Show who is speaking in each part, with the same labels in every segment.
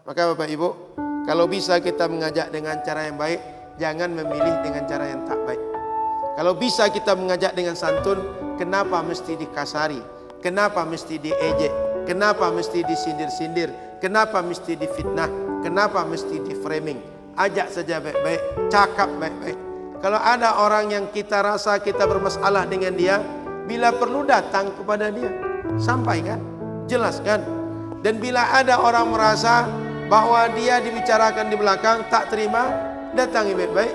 Speaker 1: Maka Bapak Ibu, kalau bisa kita mengajak dengan cara yang baik, jangan memilih dengan cara yang tak baik. Kalau bisa kita mengajak dengan santun, kenapa mesti dikasari? Kenapa mesti diejek? Kenapa mesti disindir-sindir? Kenapa mesti difitnah? Kenapa mesti di-framing? Ajak saja baik-baik, cakap baik-baik. Kalau ada orang yang kita rasa kita bermasalah dengan dia, bila perlu datang kepada dia, sampaikan, jelaskan. Dan bila ada orang merasa bahwa dia dibicarakan di belakang, tak terima, datangi baik-baik.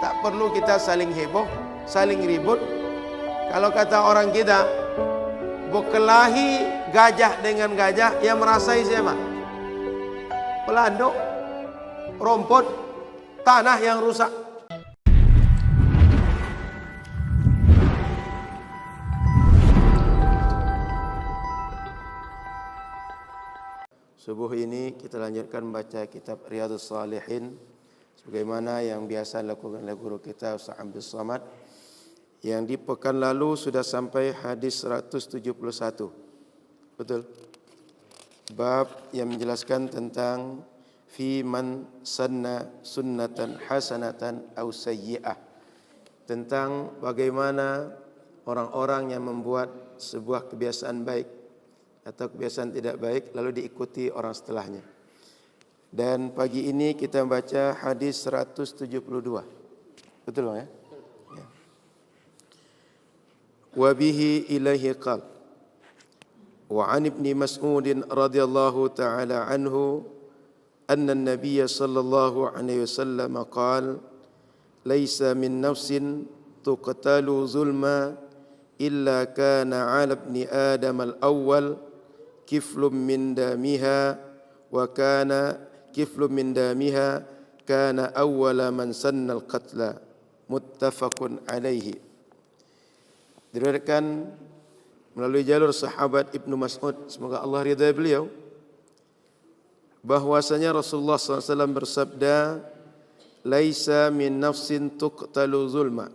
Speaker 1: Tak perlu kita saling heboh, saling ribut. Kalau kata orang kita, berkelahi gajah dengan gajah, yang merasai siapa? Pelanduk, rumput, tanah yang rusak. Subuh ini kita lanjutkan membaca kitab Riyadhus Shalihin sebagaimana yang biasa dilakukan oleh guru kita Ustaz Abdul Somad, yang di pekan lalu sudah sampai hadis 171. Betul? Bab yang menjelaskan tentang fi man sanna sunnatan hasanatan aw sayyi'ah, tentang bagaimana orang-orang yang membuat sebuah kebiasaan baik atau kebiasaan tidak baik lalu diikuti orang setelahnya. Dan pagi ini kita membaca hadis 172. Betul Bang ya? Ya. Wa bihi ilaihi qal wa an ibni Mas'ud radhiyallahu ta'ala anhu anna an-nabiy sallallahu alaihi wasallam qala laisa min nafsin tuqtalu zulma illa kana 'ala ibni adam al-awwal kiflun min damiha wa kana kiflun min damiha kana awwala man sanna al-qatla, muttafaqun alaihi. Diriwayatkan melalui jalur sahabat Ibnu Mas'ud, semoga Allah ridha beliau, bahwasanya Rasulullah SAW bersabda, laisa min nafsin tuqtalu zulma,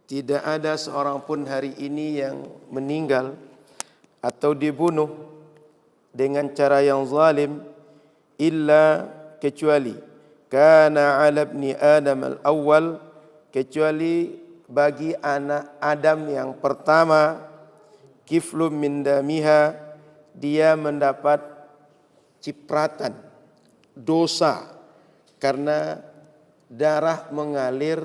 Speaker 1: tidak ada seorang pun hari ini yang meninggal atau dibunuh dengan cara yang zalim, illa kecuali kana 'ala ibni Adam al-awwal, kecuali bagi anak Adam yang pertama, kiflum min damiha, dia mendapat cipratan dosa karena darah mengalir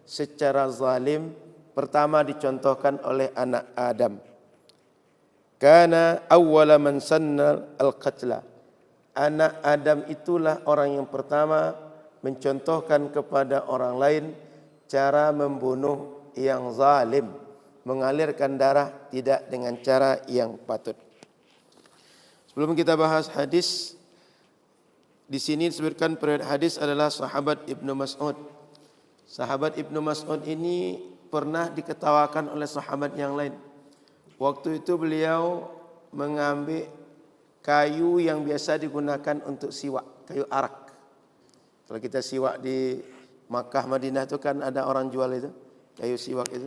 Speaker 1: secara zalim. Pertama dicontohkan oleh anak Adam. Kana awwala man sanna al-qatla, anak Adam itulah orang yang pertama mencontohkan kepada orang lain cara membunuh yang zalim, mengalirkan darah tidak dengan cara yang patut. Sebelum kita bahas hadis, di sini disebutkan periwayat hadis adalah sahabat Ibnu Mas'ud. Sahabat Ibnu Mas'ud ini pernah diketawakan oleh sahabat yang lain. Waktu itu beliau mengambil kayu yang biasa digunakan untuk siwak, kayu arak. Kalau kita siwak di Makkah, Madinah itu kan ada orang jual itu, kayu siwak itu.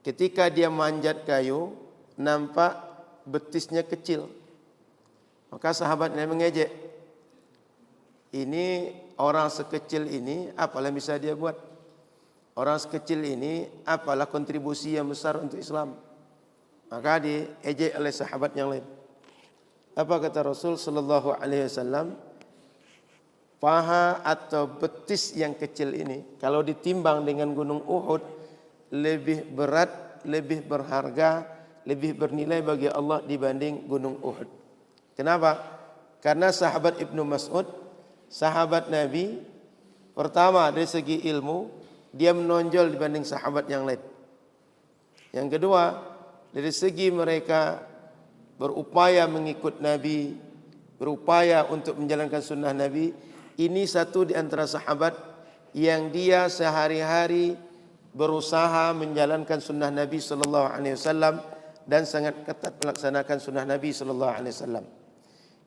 Speaker 1: Ketika dia manjat kayu, nampak betisnya kecil. Maka sahabatnya mengejek, ini orang sekecil ini apalah bisa dia buat? Orang sekecil ini apalah kontribusi yang besar untuk Islam? Maka diejek oleh sahabat yang lain. Apa kata Rasul sallallahu alaihi wasallam? Paha atau betis yang kecil ini kalau ditimbang dengan gunung Uhud lebih berat, lebih berharga, lebih bernilai bagi Allah dibanding gunung Uhud. Kenapa? Karena sahabat Ibnu Mas'ud, sahabat Nabi, pertama dari segi ilmu dia menonjol dibanding sahabat yang lain. Yang kedua, dari segi mereka berupaya mengikut Nabi, berupaya untuk menjalankan sunnah Nabi, ini satu di antara sahabat yang dia sehari-hari berusaha menjalankan sunnah Nabi sallallahu alaihi wasallam dan sangat ketat melaksanakan sunnah Nabi sallallahu alaihi wasallam.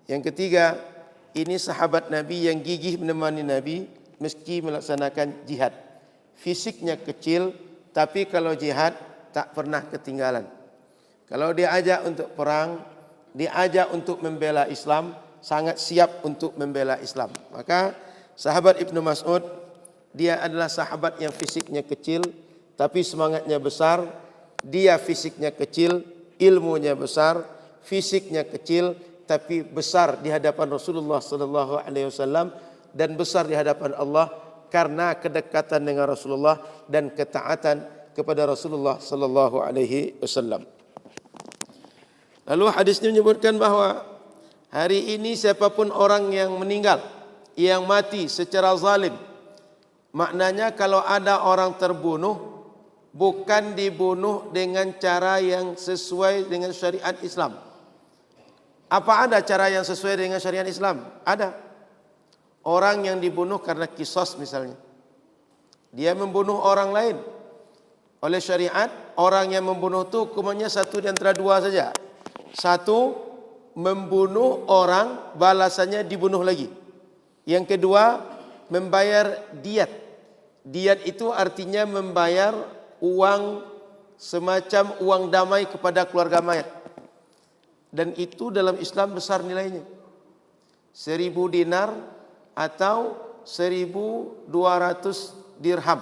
Speaker 1: Yang ketiga, ini sahabat Nabi yang gigih menemani Nabi meski melaksanakan jihad. Fisiknya kecil, tapi kalau jihad tak pernah ketinggalan. Kalau diajak untuk perang, diajak untuk membela Islam, sangat siap untuk membela Islam. Maka sahabat Ibnu Mas'ud, dia adalah sahabat yang fisiknya kecil tapi semangatnya besar. Dia fisiknya kecil, ilmunya besar, fisiknya kecil tapi besar di hadapan Rasulullah sallallahu alaihi wasallam dan besar di hadapan Allah karena kedekatan dengan Rasulullah dan ketaatan kepada Rasulullah sallallahu alaihi wasallam. Lalu hadis ini menyebutkan bahawa hari ini siapapun orang yang meninggal, yang mati secara zalim, maknanya kalau ada orang terbunuh, bukan dibunuh dengan cara yang sesuai dengan syariat Islam. Apa ada cara yang sesuai dengan syariat Islam? Ada. Orang yang dibunuh karena kisos misalnya. Dia membunuh orang lain. Oleh syariat, orang yang membunuh itu hukumannya satu di antara dua saja. Satu, membunuh orang, balasannya dibunuh lagi. Yang kedua, membayar diat. Diat itu artinya membayar uang semacam uang damai kepada keluarga mayat. Dan itu dalam Islam besar nilainya. 1.000 dinar atau 1.200 dirham.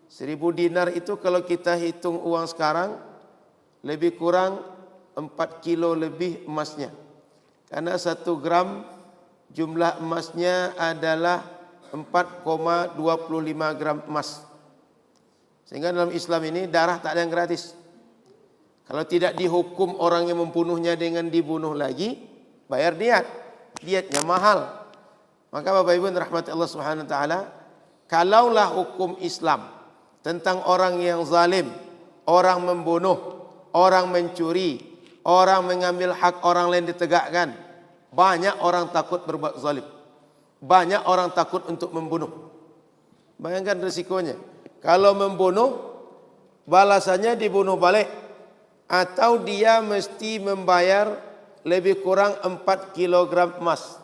Speaker 1: 1.000 dinar itu kalau kita hitung uang sekarang, lebih kurang 4 kilo lebih emasnya. Karena 1 gram jumlah emasnya adalah 4,25 gram emas. Sehingga dalam Islam ini darah tak ada yang gratis. Kalau tidak dihukum orang yang membunuhnya dengan dibunuh lagi, bayar diat. Diatnya mahal. Maka Bapak Ibu rahmati Allah Subhanahu wa taala, kalaulah hukum Islam tentang orang yang zalim, orang membunuh, orang mencuri, orang mengambil hak orang lain ditegakkan, banyak orang takut berbuat zalim. Banyak orang takut untuk membunuh. Bayangkan risikonya. Kalau membunuh, balasannya dibunuh balik. Atau dia mesti membayar lebih kurang 4 kilogram emas.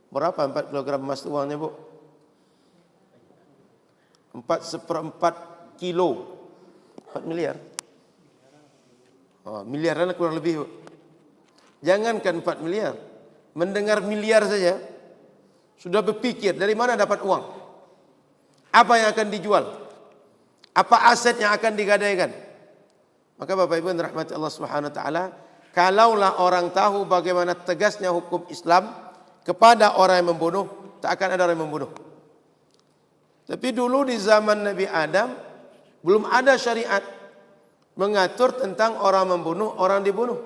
Speaker 1: Berapa 4 kilogram emas itu uangnya, Bu? 4/4 kilo. 4 miliar. Miliaran kurang lebih, Bu. Jangankan 4 miliar. Mendengar miliar saja, sudah berpikir dari mana dapat uang. Apa yang akan dijual? Apa aset yang akan digadaikan? Maka Bapak Ibu yang dirahmati Allah Subhanahu wa taala, kalaulah orang tahu bagaimana tegasnya hukum Islam kepada orang yang membunuh, tak akan ada orang yang membunuh. Tapi dulu di zaman Nabi Adam belum ada syariat mengatur tentang orang membunuh, orang dibunuh.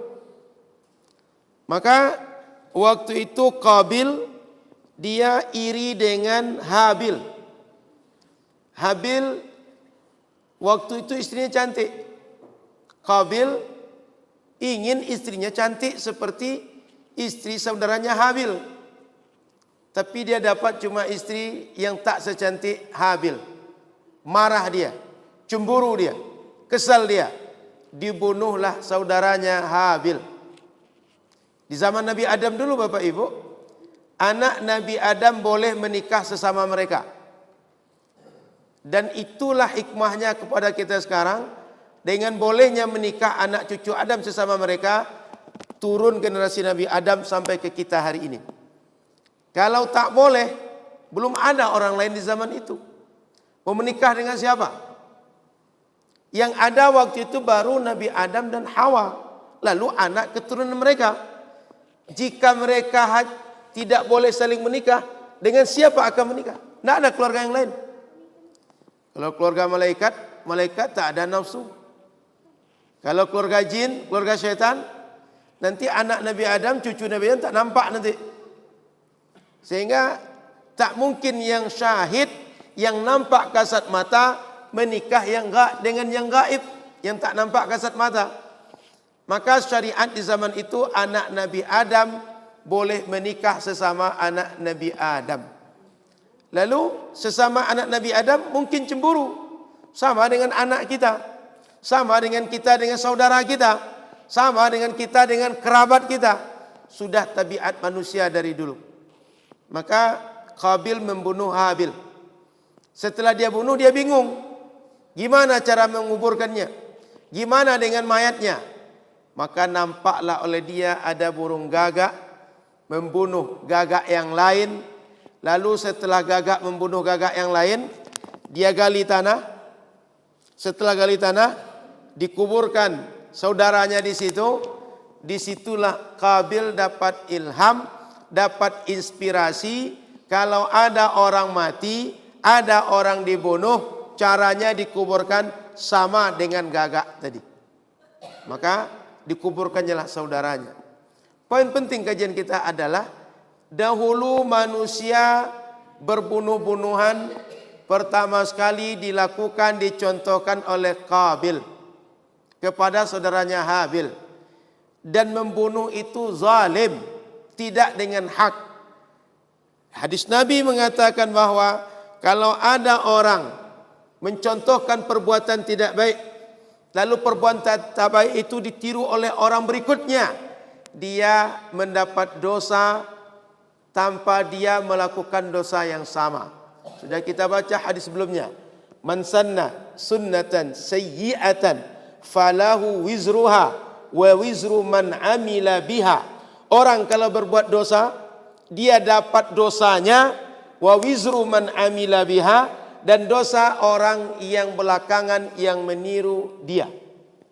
Speaker 1: Maka waktu itu Qabil dia iri dengan Habil. Habil waktu itu istrinya cantik. Qabil ingin istrinya cantik seperti istri saudaranya Habil. Tapi dia dapat cuma istri yang tak secantik Habil. Marah dia, cemburu dia, kesal dia. Dibunuhlah saudaranya Habil. Di zaman Nabi Adam dulu Bapak Ibu, anak Nabi Adam boleh menikah sesama mereka. Dan itulah hikmahnya kepada kita sekarang. Dengan bolehnya menikah anak cucu Adam sesama mereka, turun generasi Nabi Adam sampai ke kita hari ini. Kalau tak boleh, belum ada orang lain di zaman itu. Mau menikah dengan siapa? Yang ada waktu itu baru Nabi Adam dan Hawa. Lalu anak keturunan mereka. Jika mereka tidak boleh saling menikah, dengan siapa akan menikah? Tidak ada keluarga yang lain. Kalau keluarga malaikat, malaikat tak ada nafsu. Kalau keluarga jin, keluarga syaitan, nanti anak Nabi Adam, cucu Nabi Adam tak nampak nanti. Sehingga tak mungkin yang syahid, yang nampak kasat mata, menikah dengan yang gaib, yang tak nampak kasat mata. Maka syariat di zaman itu, anak Nabi Adam boleh menikah sesama anak Nabi Adam. Lalu sesama anak Nabi Adam mungkin cemburu. Sama dengan anak kita. Sama dengan kita dengan saudara kita. Sama dengan kita dengan kerabat kita. Sudah tabiat manusia dari dulu. Maka Qabil membunuh Habil. Setelah dia bunuh, dia bingung. Gimana cara menguburkannya? Gimana dengan mayatnya? Maka nampaklah oleh dia ada burung gagak membunuh gagak yang lain, lalu setelah gagak membunuh gagak yang lain, dia gali tanah. Setelah gali tanah, dikuburkan saudaranya di situ. Disitulah Qabil dapat ilham, dapat inspirasi. Kalau ada orang mati, ada orang dibunuh, caranya dikuburkan sama dengan gagak tadi. Maka dikuburkannya saudaranya. Poin penting kajian kita adalah dahulu manusia berbunuh-bunuhan pertama sekali dilakukan, dicontohkan oleh Qabil kepada saudaranya Habil. Dan membunuh itu zalim, tidak dengan hak. Hadis Nabi mengatakan bahwa kalau ada orang mencontohkan perbuatan tidak baik, lalu perbuatan tak baik itu ditiru oleh orang berikutnya, dia mendapat dosa tanpa dia melakukan dosa yang sama. Sudah kita baca hadis sebelumnya. Man sanna sunnatan sayyi'atan falahu wizruha wa wizru man amila biha. Orang kalau berbuat dosa, dia dapat dosanya, wa wizru man amila biha, dan dosa orang yang belakangan yang meniru dia.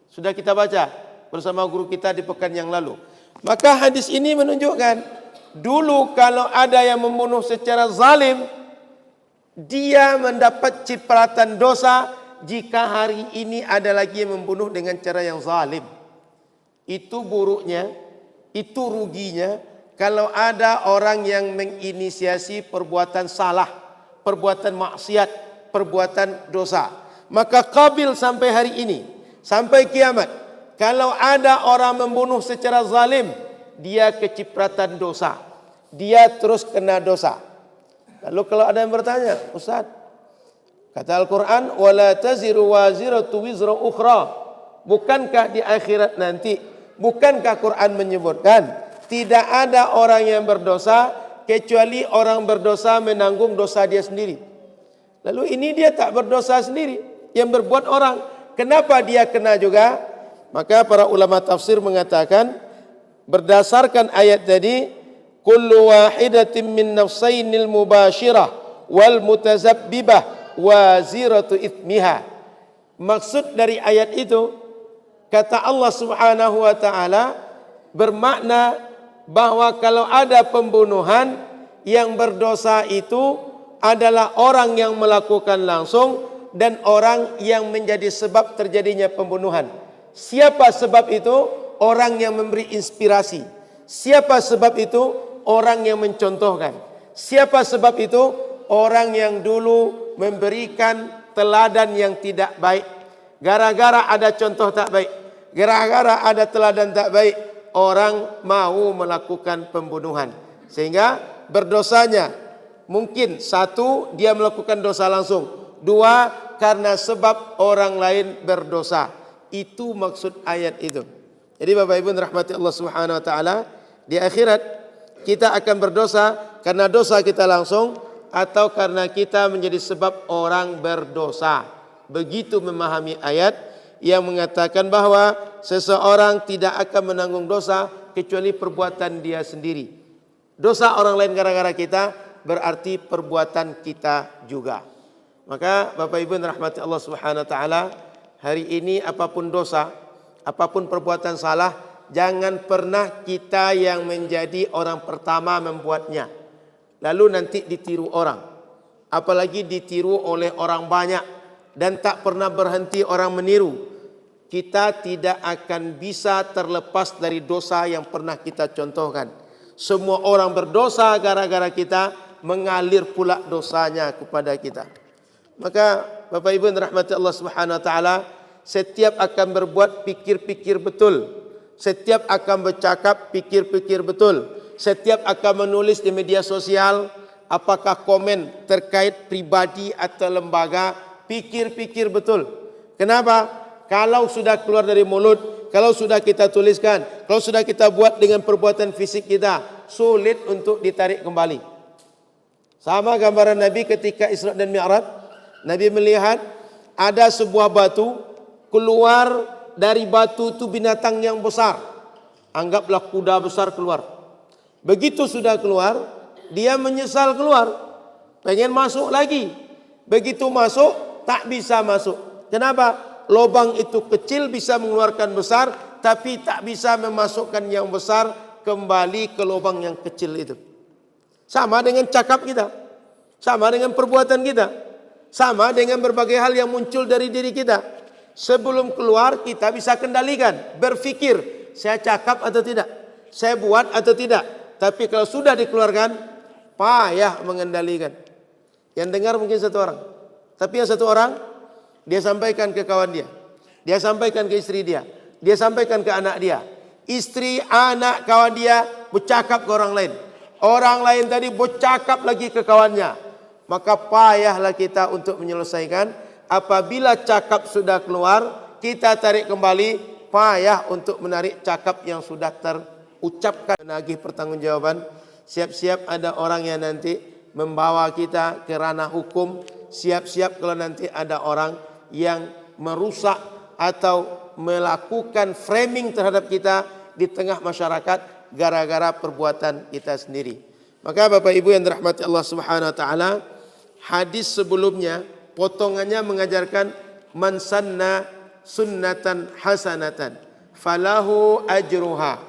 Speaker 1: Sudah kita baca bersama guru kita di pekan yang lalu. Maka hadis ini menunjukkan dulu kalau ada yang membunuh secara zalim, dia mendapat cipratan dosa. Jika hari ini ada lagi yang membunuh dengan cara yang zalim, itu buruknya, itu ruginya. Kalau ada orang yang menginisiasi perbuatan salah, perbuatan maksiat, perbuatan dosa, maka Qabil sampai hari ini, sampai kiamat, kalau ada orang membunuh secara zalim, dia kecipratan dosa, dia terus kena dosa. Lalu kalau ada yang bertanya, Ustaz, kata Al-Quran, wala taziru waziratu wizra ukhra, bukankah di akhirat nanti, bukankah Quran menyebutkan tidak ada orang yang berdosa kecuali orang berdosa menanggung dosa dia sendiri. Lalu ini dia tak berdosa sendiri, yang berbuat orang, kenapa dia kena juga? Maka para ulama tafsir mengatakan berdasarkan ayat tadi, kullu wahidatin min nafsainil mubashirah wal mutazabbibah waziratu ithmiha. Maksud dari ayat itu, kata Allah Subhanahu wa taala, bermakna bahwa kalau ada pembunuhan, yang berdosa itu adalah orang yang melakukan langsung dan orang yang menjadi sebab terjadinya pembunuhan. Siapa sebab itu? Orang yang memberi inspirasi. Siapa sebab itu? Orang yang mencontohkan. Siapa sebab itu? Orang yang dulu memberikan teladan yang tidak baik. Gara-gara ada contoh tak baik, gara-gara ada teladan tak baik, orang mau melakukan pembunuhan. Sehingga berdosanya mungkin satu, dia melakukan dosa langsung. Dua, karena sebab orang lain berdosa. Itu maksud ayat itu. Jadi Bapak Ibu rahmati Allah Subhanahu wa taala, di akhirat kita akan berdosa karena dosa kita langsung atau karena kita menjadi sebab orang berdosa. Begitu memahami ayat yang mengatakan bahwa seseorang tidak akan menanggung dosa kecuali perbuatan dia sendiri. Dosa orang lain gara-gara kita berarti perbuatan kita juga. Maka Bapak Ibu rahmati Allah Subhanahu wa taala, hari ini apapun dosa, apapun perbuatan salah, jangan pernah kita yang menjadi orang pertama membuatnya, lalu nanti ditiru orang, apalagi ditiru oleh orang banyak dan tak pernah berhenti orang meniru. Kita tidak akan bisa terlepas dari dosa yang pernah kita contohkan. Semua orang berdosa gara-gara kita, mengalir pula dosanya kepada kita. Maka Bapak Ibu rahmati Allah Subhanahu wa taala, setiap akan berbuat pikir-pikir betul. Setiap akan bercakap pikir-pikir betul. Setiap akan menulis di media sosial, apakah komen terkait pribadi atau lembaga, pikir-pikir betul. Kenapa? Kalau sudah keluar dari mulut, kalau sudah kita tuliskan, kalau sudah kita buat dengan perbuatan fisik kita, sulit untuk ditarik kembali. Sama gambaran Nabi ketika Isra dan Mi'raj. Nabi melihat ada sebuah batu, keluar dari batu itu binatang yang besar. Anggaplah kuda besar keluar. Begitu sudah keluar, dia menyesal keluar, pengen masuk lagi. Begitu masuk, tak bisa masuk. Kenapa? Lubang itu kecil bisa mengeluarkan besar, tapi tak bisa memasukkan yang besar kembali ke lubang yang kecil itu. Sama dengan cakap kita, sama dengan perbuatan kita, sama dengan berbagai hal yang muncul dari diri kita. Sebelum keluar kita bisa kendalikan, berpikir, saya cakap atau tidak, saya buat atau tidak. Tapi kalau sudah dikeluarkan, payah mengendalikan. Yang dengar mungkin satu orang, tapi yang satu orang dia sampaikan ke kawan dia, dia sampaikan ke istri dia sampaikan ke anak dia. Istri, anak, kawan dia bercakap ke orang lain. Orang lain tadi bercakap lagi ke kawannya. Maka payahlah kita untuk menyelesaikan. Apabila cakap sudah keluar, kita tarik kembali. Payah untuk menarik cakap yang sudah terucapkan. Menagih pertanggungjawaban. Siap-siap ada orang yang nanti membawa kita ke ranah hukum. Siap-siap kalau nanti ada orang yang merusak atau melakukan framing terhadap kita di tengah masyarakat gara-gara perbuatan kita sendiri. Maka Bapak Ibu yang dirahmati Allah Subhanahu wa taala, hadis sebelumnya potongannya mengajarkan man sanna sunnatan hasanatan falahu ajruha.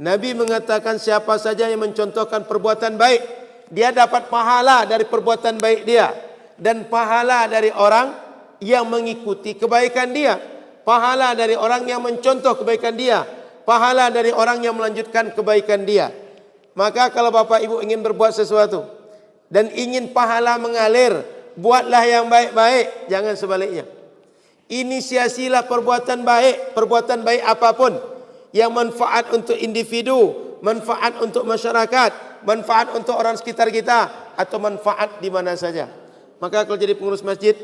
Speaker 1: Nabi mengatakan siapa saja yang mencontohkan perbuatan baik, dia dapat pahala dari perbuatan baik dia dan pahala dari orang yang mengikuti kebaikan dia, pahala dari orang yang mencontoh kebaikan dia, pahala dari orang yang melanjutkan kebaikan dia. Maka kalau Bapak Ibu ingin berbuat sesuatu dan ingin pahala mengalir, buatlah yang baik-baik, jangan sebaliknya. Inisiasilah perbuatan baik apapun yang manfaat untuk individu, manfaat untuk masyarakat, manfaat untuk orang sekitar kita, atau manfaat di mana saja. Maka kalau jadi pengurus masjid,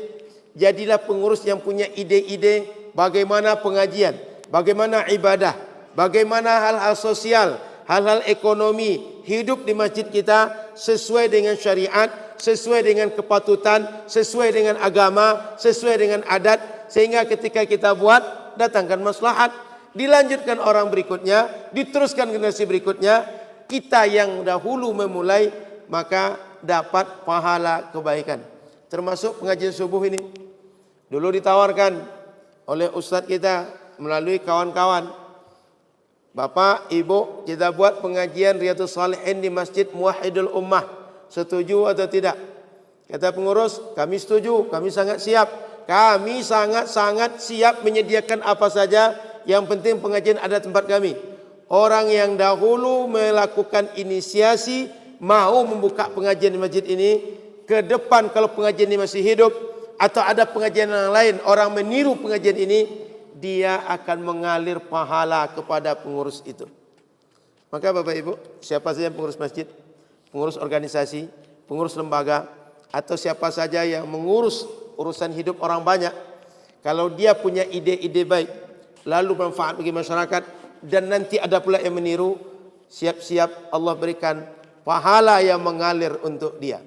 Speaker 1: jadilah pengurus yang punya ide-ide bagaimana pengajian, bagaimana ibadah, bagaimana hal-hal sosial, hal-hal ekonomi hidup di masjid kita sesuai dengan syariat, sesuai dengan kepatutan, sesuai dengan agama, sesuai dengan adat, sehingga ketika kita buat datangkan maslahat, dilanjutkan orang berikutnya, diteruskan generasi berikutnya. Kita yang dahulu memulai maka dapat pahala kebaikan. Termasuk pengajian subuh ini dulu ditawarkan oleh ustadz kita melalui kawan-kawan, Bapak, Ibu, kita buat pengajian Riyadhus Shalihin di Masjid Muwahhidul Ummah. Setuju atau tidak? Kata pengurus, kami setuju, kami sangat siap. Kami sangat-sangat siap menyediakan apa saja, yang penting pengajian ada tempat kami. Orang yang dahulu melakukan inisiasi mau membuka pengajian di masjid ini, ke depan kalau pengajian ini masih hidup atau ada pengajian yang lain, orang meniru pengajian ini, dia akan mengalir pahala kepada pengurus itu. Maka Bapak Ibu, siapa saja pengurus masjid, pengurus organisasi, pengurus lembaga, atau siapa saja yang mengurus urusan hidup orang banyak, kalau dia punya ide-ide baik, lalu bermanfaat bagi masyarakat, dan nanti ada pula yang meniru, siap-siap Allah berikan pahala yang mengalir untuk dia.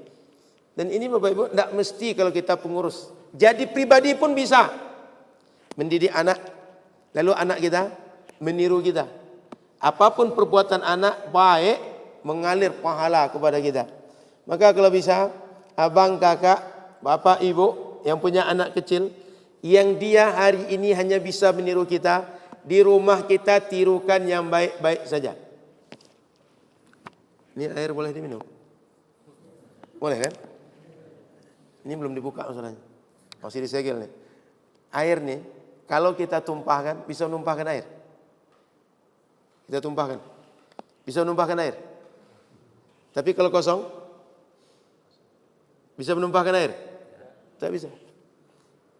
Speaker 1: Dan ini Bapak Ibu tidak mesti kalau kita pengurus, jadi pribadi pun bisa mendidik anak, lalu anak kita meniru kita. Apapun perbuatan anak baik, mengalir pahala kepada kita. Maka kalau bisa, abang, kakak, bapak, ibu yang punya anak kecil, yang dia hari ini hanya bisa meniru kita, di rumah kita tirukan yang baik-baik saja. Ini air boleh diminum? Boleh kan? Ini belum dibuka masalahnya, masih disegel nih. Air nih, kalau kita tumpahkan, bisa menumpahkan air. Kita tumpahkan, bisa menumpahkan air. Tapi kalau kosong, bisa menumpahkan air? Tak bisa.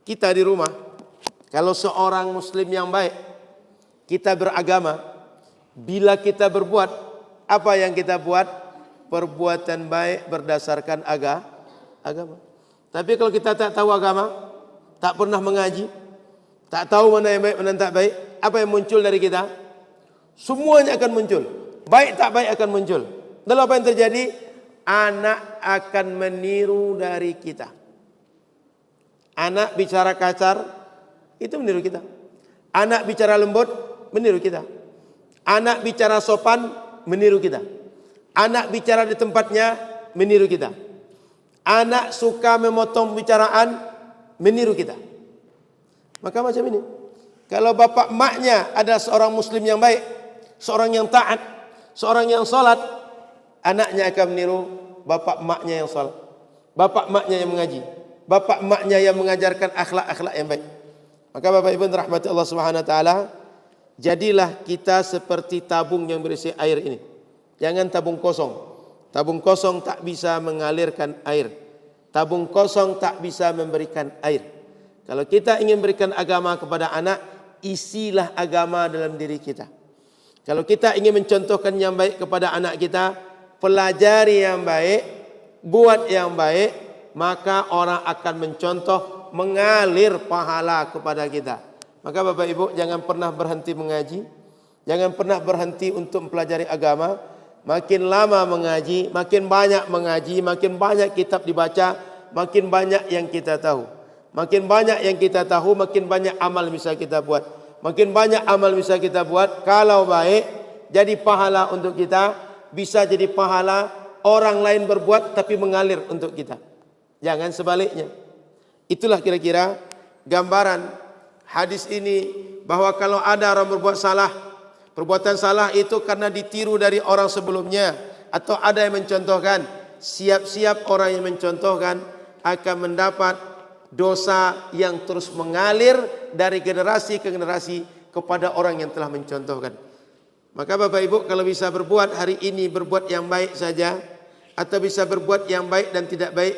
Speaker 1: Kita di rumah, kalau seorang muslim yang baik, kita beragama, bila kita berbuat, apa yang kita buat? Perbuatan baik berdasarkan agama. Tapi kalau kita tak tahu agama, tak pernah mengaji, tak tahu mana yang baik, mana yang tak baik, apa yang muncul dari kita? Semuanya akan muncul. Baik tak baik akan muncul. Lalu apa yang terjadi? Anak akan meniru dari kita. Anak bicara kasar, itu meniru kita. Anak bicara lembut, meniru kita. Anak bicara sopan, meniru kita. Anak bicara di tempatnya, meniru kita. Anak suka memotong pembicaraan, meniru kita. Maka macam ini. Kalau bapak maknya adalah seorang muslim yang baik, seorang yang taat, seorang yang salat, anaknya akan meniru bapak maknya yang salat, bapak maknya yang mengaji, bapak maknya yang mengajarkan akhlak-akhlak yang baik. Maka Bapak Ibu rahmati Allah Subhanahu wa taala, jadilah kita seperti tabung yang berisi air ini. Jangan tabung kosong. Tabung kosong tak bisa mengalirkan air. Tabung kosong tak bisa memberikan air. Kalau kita ingin berikan agama kepada anak, isilah agama dalam diri kita. Kalau kita ingin mencontohkan yang baik kepada anak kita, pelajari yang baik, buat yang baik, maka orang akan mencontoh, mengalir pahala kepada kita. Maka Bapak Ibu jangan pernah berhenti mengaji, jangan pernah berhenti untuk mempelajari agama. Makin lama mengaji, makin banyak kitab dibaca, makin banyak yang kita tahu. Makin banyak yang kita tahu, makin banyak amal bisa kita buat. Makin banyak amal bisa kita buat, kalau baik, jadi pahala untuk kita, bisa jadi pahala orang lain berbuat tapi mengalir untuk kita. Jangan sebaliknya. Itulah kira-kira gambaran hadis ini, bahwa kalau ada orang berbuat salah, perbuatan salah itu karena ditiru dari orang sebelumnya, atau ada yang mencontohkan, siap-siap orang yang mencontohkan akan mendapat dosa yang terus mengalir dari generasi ke generasi kepada orang yang telah mencontohkan. Maka Bapak Ibu kalau bisa berbuat hari ini, berbuat yang baik saja, atau bisa berbuat yang baik dan tidak baik,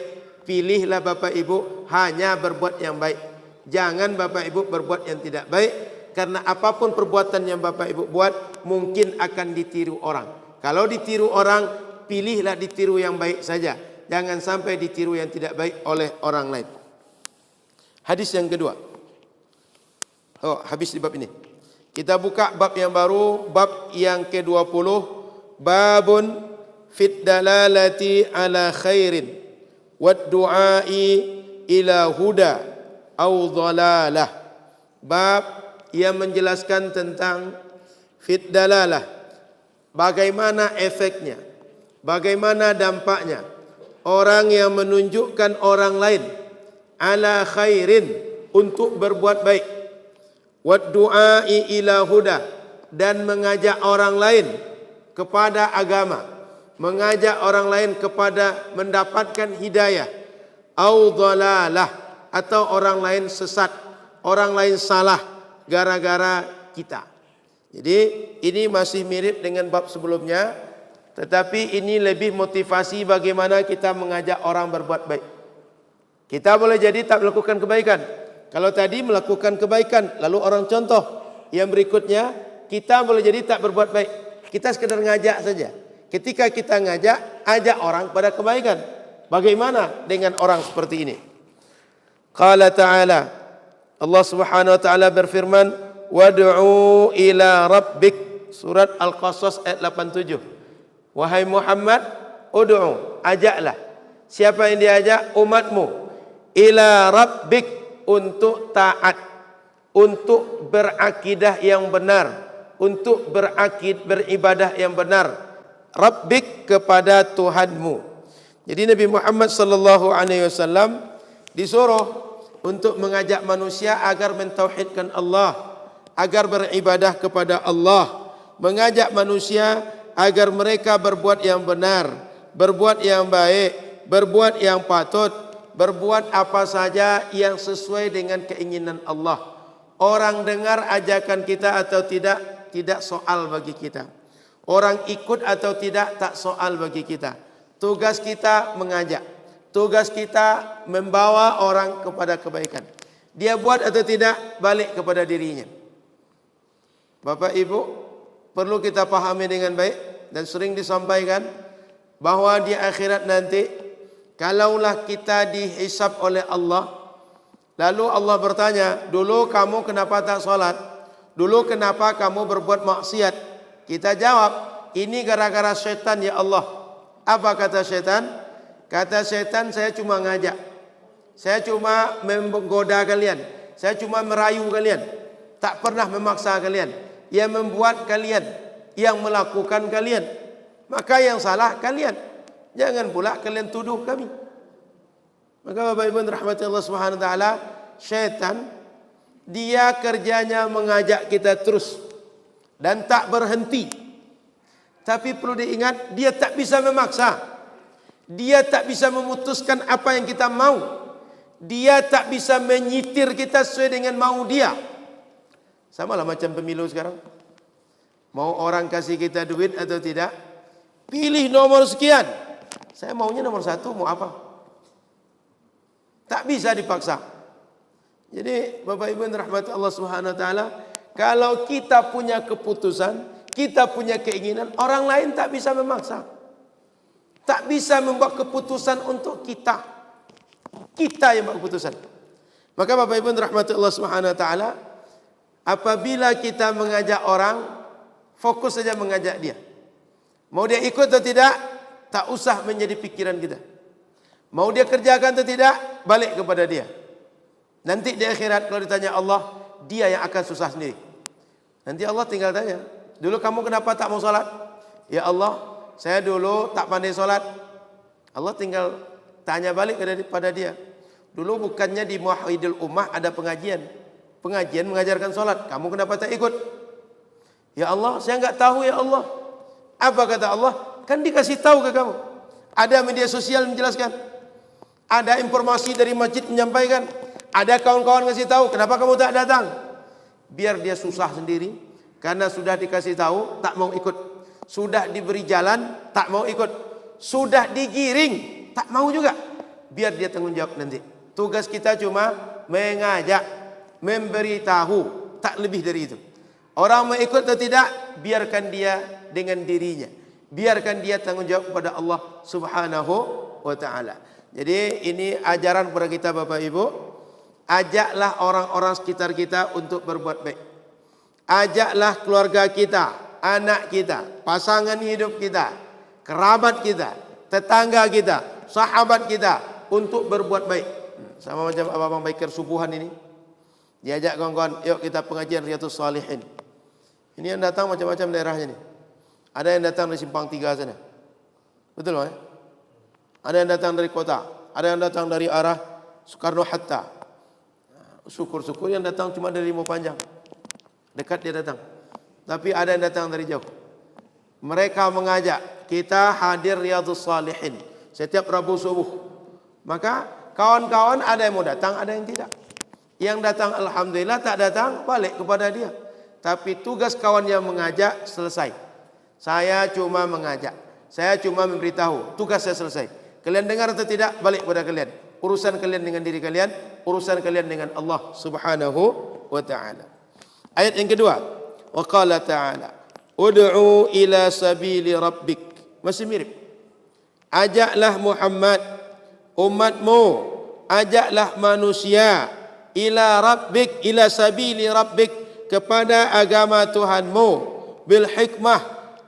Speaker 1: pilihlah Bapak Ibu hanya berbuat yang baik. Jangan Bapak Ibu berbuat yang tidak baik, karena apapun perbuatan yang Bapak Ibu buat mungkin akan ditiru orang. Kalau ditiru orang, pilihlah ditiru yang baik saja. Jangan sampai ditiru yang tidak baik oleh orang lain. Hadis yang kedua. Habis di bab ini. Kita buka bab yang baru, bab yang ke-20. Babun fit dalalati ala khairin wad du'ai ila huda au dhalalah. Bab yang menjelaskan tentang fit dalalah, bagaimana efeknya, bagaimana dampaknya orang yang menunjukkan orang lain ala khairin, untuk berbuat baik, wad du'ai ila huda, dan mengajak orang lain kepada agama, mengajak orang lain kepada mendapatkan hidayah, au dhalalah, atau orang lain sesat, orang lain salah gara-gara kita. Jadi ini masih mirip dengan bab sebelumnya, tetapi ini lebih motivasi bagaimana kita mengajak orang berbuat baik. Kita boleh jadi tak melakukan kebaikan. Kalau tadi melakukan kebaikan, lalu orang contoh. Yang berikutnya, kita boleh jadi tak berbuat baik. Kita sekedar ngajak saja. Ketika kita ngajak, ajak orang pada kebaikan. Bagaimana dengan orang seperti ini? Qala ta'ala, Allah Subhanahu wa taala berfirman, wad'u ila rabbik, surat Al-Qasas ayat 87. Wahai Muhammad, ud'u, ajaklah. Siapa yang diajak? Umatmu. Ila rabbik, untuk taat, untuk berakidah yang benar, untuk beribadah yang benar. Rabbik, kepada Tuhanmu. Jadi Nabi Muhammad sallallahu alaihi wasallam disuruh untuk mengajak manusia agar mentauhidkan Allah, agar beribadah kepada Allah, mengajak manusia agar mereka berbuat yang benar, berbuat yang baik, berbuat yang patut, berbuat apa saja yang sesuai dengan keinginan Allah. Orang dengar ajakan kita atau tidak, tidak soal bagi kita. Orang ikut atau tidak, tak soal bagi kita. Tugas kita mengajak. Tugas kita membawa orang kepada kebaikan. Dia buat atau tidak, balik kepada dirinya. Bapak Ibu, perlu kita pahami dengan baik, dan sering disampaikan bahwa di akhirat nanti, kalaulah kita dihisab oleh Allah, lalu Allah bertanya, dulu kamu kenapa tak salat? Dulu kenapa kamu berbuat maksiat? Kita jawab, ini gara-gara syaitan ya Allah. Apa kata syaitan? Kata syaitan, saya cuma ngajak, saya cuma menggoda kalian, saya cuma merayu kalian, tak pernah memaksa kalian. Yang membuat kalian, yang melakukan kalian. Maka yang salah kalian. Jangan pula kalian tuduh kami. Maka Bapak Ibu rahmati Allah Subhanahu wa taala, syaitan dia kerjanya mengajak kita terus dan tak berhenti. Tapi perlu diingat, dia tak bisa memaksa. Dia tak bisa memutuskan apa yang kita mau. Dia tak bisa menyitir kita sesuai dengan mau dia. Sama lah macam pemilu sekarang. Mau orang kasih kita duit atau tidak, pilih nomor sekian. Saya maunya nomor 1, mau apa? Tak bisa dipaksa. Jadi Bapak Ibu yang dirahmati Allah Subhanahu wa taala, kalau kita punya keputusan, kita punya keinginan, orang lain tak bisa memaksa. Tak bisa membuat keputusan untuk kita. Kita yang buat keputusan. Maka Bapak Ibu yang dirahmati Allah Subhanahu wa taala, apabila kita mengajak orang, fokus saja mengajak dia. Mau dia ikut atau tidak, tak usah menjadi pikiran kita. Mau dia kerjakan atau tidak, balik kepada dia. Nanti di akhirat kalau ditanya Allah, dia yang akan susah sendiri. Nanti Allah tinggal tanya, dulu kamu kenapa tak mau sholat? Ya Allah, saya dulu tak pandai sholat. Allah tinggal tanya balik kepada dia. Dulu bukannya di Muwahhidul Ummah ada pengajian mengajarkan sholat, kamu kenapa tak ikut? Ya Allah, saya enggak tahu ya Allah. Apa kata Allah? Kan dikasih tahu ke kamu. Ada media sosial menjelaskan. Ada informasi dari masjid menyampaikan. Ada kawan-kawan ngasih tahu, kenapa kamu tak datang? Biar dia susah sendiri. Karena sudah dikasih tahu, tak mau ikut. Sudah diberi jalan, tak mau ikut. Sudah digiring, tak mau juga. Biar dia tanggung jawab nanti. Tugas kita cuma mengajak, memberitahu, tak lebih dari itu. Orang mau ikut atau tidak, biarkan dia dengan dirinya. Biarkan dia tanggung jawab kepada Allah Subhanahu wa taala. Jadi ini ajaran kepada kita Bapak Ibu. Ajaklah orang-orang sekitar kita untuk berbuat baik. Ajaklah keluarga kita, anak kita, pasangan hidup kita, kerabat kita, tetangga kita, sahabat kita untuk berbuat baik. Sama macam abang-abang biker subuhan ini. Diajak kawan-kawan, yuk kita pengajian Riyadhus Shalihin. Ini yang datang macam-macam daerahnya nih. Ada yang datang dari Simpang 3 sana. Betul kan? Ada yang datang dari kota, ada yang datang dari arah Soekarno Hatta. Syukur-syukur yang datang cuma dari Limau Panjang. Dekat dia datang. Tapi ada yang datang dari jauh. Mereka mengajak kita hadir Riyadhus Shalihin setiap Rabu subuh. Maka kawan-kawan ada yang mau datang, ada yang tidak. Yang datang alhamdulillah, tak datang balik kepada dia. Tapi tugas kawan yang mengajak selesai. Saya cuma mengajak. Saya cuma memberitahu. Tugas saya selesai. Kalian dengar atau tidak, balik kepada kalian. Urusan kalian dengan diri kalian, urusan kalian dengan Allah Subhanahu wa taala. Ayat yang kedua, wa qala ta'ala, ud'u ila sabili rabbik. Masih mirip. Ajaklah Muhammad, umatmu, ajaklah manusia ila rabbik, ila sabili rabbik, kepada agama Tuhanmu, bil hikmah,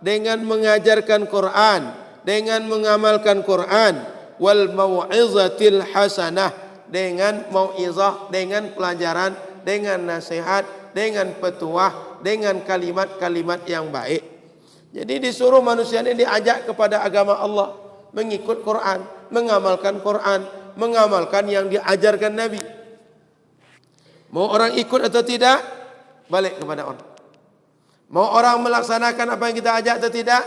Speaker 1: dengan mengajarkan Quran, dengan mengamalkan Quran, wal mau'izatil hasanah, dengan mau'izah, dengan pelajaran, dengan nasihat, dengan petuah, dengan kalimat-kalimat yang baik. Jadi disuruh manusia ini diajak kepada agama Allah, mengikut Quran, mengamalkan Quran, mengamalkan yang diajarkan Nabi. Mau orang ikut atau tidak, balik kepada orang. Mau orang melaksanakan apa yang kita ajak atau tidak,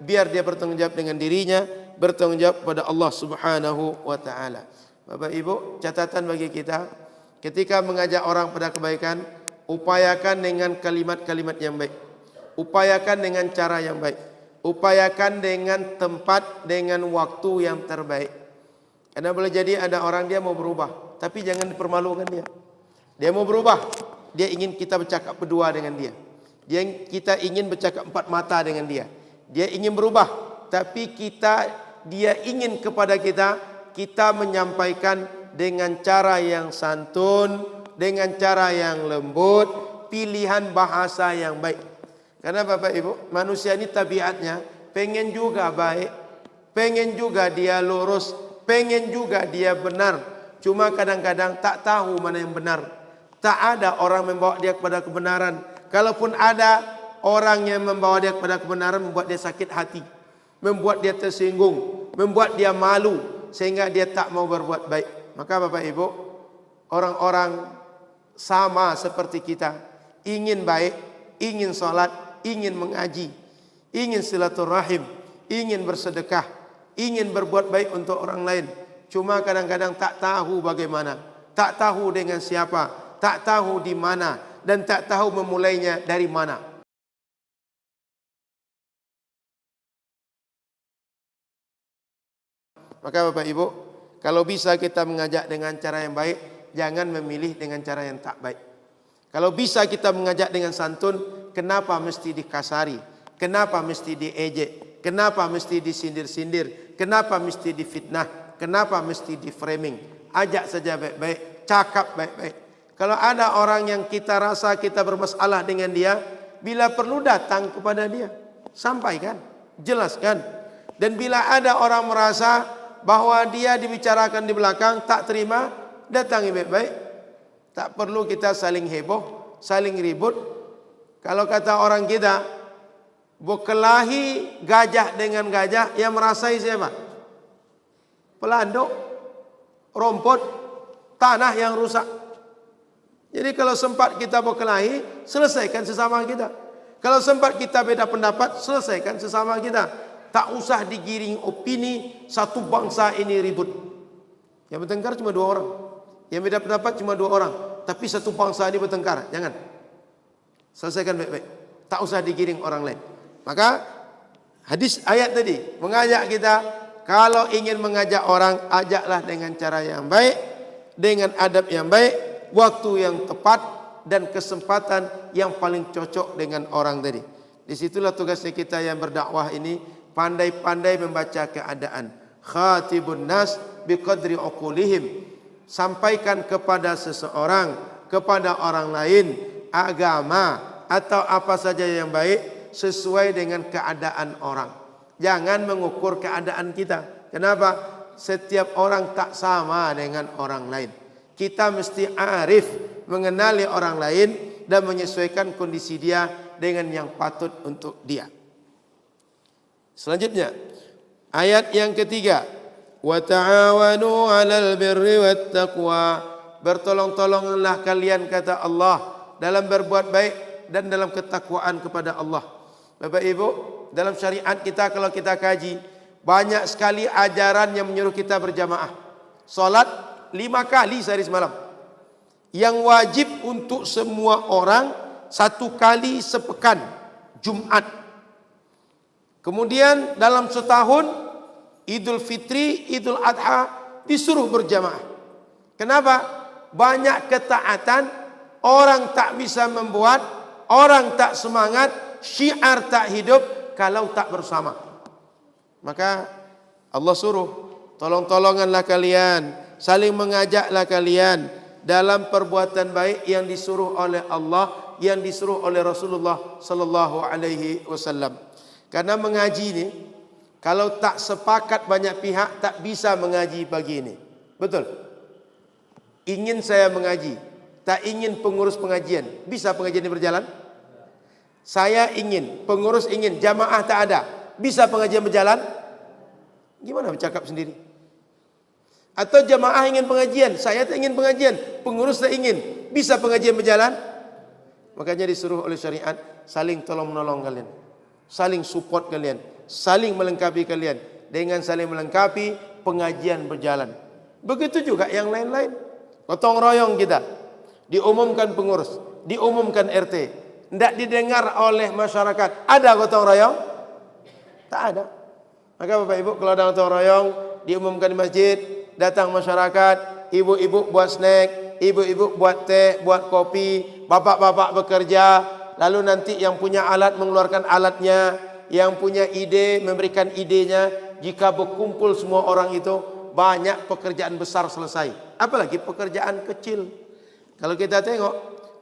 Speaker 1: biar dia bertanggung jawab dengan dirinya, bertanggung jawab kepada Allah Subhanahu wa taala. Bapak Ibu, catatan bagi kita, ketika mengajak orang pada kebaikan, upayakan dengan kalimat-kalimat yang baik. Upayakan dengan cara yang baik. Upayakan dengan tempat, dengan waktu yang terbaik. Karena boleh jadi ada orang dia mau berubah, tapi jangan dipermalukan dia. Dia mau berubah, dia ingin kita bercakap berdua dengan dia. Kita ingin bercakap empat mata dengan dia. Dia ingin berubah, tapi dia ingin kepada kita menyampaikan dengan cara yang santun, dengan cara yang lembut, pilihan bahasa yang baik. Karena Bapak Ibu, manusia ini tabiatnya pengen juga baik, pengen juga dia lurus, pengen juga dia benar. Cuma kadang-kadang tak tahu mana yang benar. Tak ada orang membawa dia kepada kebenaran. Kalaupun ada orang yang membawa dia kepada kebenaran, membuat dia sakit hati, membuat dia tersinggung, membuat dia malu, sehingga dia tak mau berbuat baik. Maka Bapak Ibu, orang-orang sama seperti kita, ingin baik, ingin sholat, ingin mengaji, ingin silaturahim, ingin bersedekah, ingin berbuat baik untuk orang lain. Cuma kadang-kadang tak tahu bagaimana, tak tahu dengan siapa, tak tahu di mana, dan tak tahu memulainya dari mana. Maka Bapak Ibu, kalau bisa kita mengajak dengan cara yang baik, jangan memilih dengan cara yang tak baik. Kalau bisa kita mengajak dengan santun, kenapa mesti dikasari? Kenapa mesti diejek? Kenapa mesti disindir-sindir? Kenapa mesti difitnah? Kenapa mesti di-framing? Ajak saja baik-baik, cakap baik-baik. Kalau ada orang yang kita rasa kita bermasalah dengan dia, bila perlu datang kepada dia, sampaikan, jelaskan. Dan bila ada orang merasa bahwa dia dibicarakan di belakang, tak terima, datangi baik-baik. Tak perlu kita saling heboh, saling ribut. Kalau kata orang kita, berkelahi gajah dengan gajah, yang merasai siapa? Pelanduk, rumput, tanah yang rusak. Jadi kalau sempat kita berkelahi, selesaikan sesama kita. Kalau sempat kita beda pendapat, selesaikan sesama kita. Tak usah digiring opini, satu bangsa ini ribut. Yang bertengkar cuma 2 orang. Yang beda pendapat cuma 2 orang. Tapi satu bangsa ini bertengkar. Jangan. Selesaikan baik-baik. Tak usah digiring orang lain. Maka hadis ayat tadi mengajak kita, kalau ingin mengajak orang, ajaklah dengan cara yang baik, dengan adab yang baik, waktu yang tepat, dan kesempatan yang paling cocok dengan orang tadi. Disitulah tugasnya kita yang berdakwah ini, pandai-pandai membaca keadaan. Khatibun nas biqadri uqulihim. Sampaikan kepada seseorang, kepada orang lain, agama atau apa saja yang baik sesuai dengan keadaan orang. Jangan mengukur keadaan kita. Kenapa? Setiap orang tak sama dengan orang lain. Kita mesti arif mengenali orang lain dan menyesuaikan kondisi dia dengan yang patut untuk dia. Selanjutnya, ayat yang ketiga, wa ta'awanu 'alal birri wat taqwa. Bertolong-tolonglah kalian, kata Allah, dalam berbuat baik dan dalam ketakwaan kepada Allah. Bapak Ibu, dalam syariat kita kalau kita kaji, banyak sekali ajaran yang menyuruh kita berjamaah. Salat 5 kali sehari semalam. Yang wajib untuk semua orang 1 kali sepekan, Jumat. Kemudian dalam setahun, Idul Fitri, Idul Adha disuruh berjamaah. Kenapa? Banyak ketaatan, orang tak bisa membuat, orang tak semangat, syiar tak hidup kalau tak bersama. Maka Allah suruh, tolong-tolonganlah kalian, saling mengajaklah kalian dalam perbuatan baik yang disuruh oleh Allah, yang disuruh oleh Rasulullah sallallahu alaihi wasallam. Karena mengaji ini, kalau tak sepakat banyak pihak, tak bisa mengaji pagi ini. Betul? Ingin saya mengaji, tak ingin pengurus pengajian, bisa pengajian ini berjalan? Saya ingin, pengurus ingin, jamaah tak ada, bisa pengajian berjalan? Gimana bercakap sendiri? Atau jamaah ingin pengajian, saya tak ingin pengajian, pengurus tak ingin, bisa pengajian berjalan? Makanya disuruh oleh syariat, saling tolong-menolong kalian, saling support kalian, saling melengkapi kalian. Dengan saling melengkapi, pengajian berjalan. Begitu juga yang lain-lain. Gotong royong kita, diumumkan pengurus, diumumkan RT, tidak didengar oleh masyarakat. Ada gotong royong? Tak ada. Maka Bapak Ibu, kalau ada gotong royong, diumumkan di masjid, datang masyarakat, ibu-ibu buat snack, ibu-ibu buat teh, buat kopi, bapak-bapak bekerja, lalu nanti yang punya alat mengeluarkan alatnya, yang punya ide memberikan idenya. Jika berkumpul semua orang itu, banyak pekerjaan besar selesai. Apalagi pekerjaan kecil. Kalau kita tengok,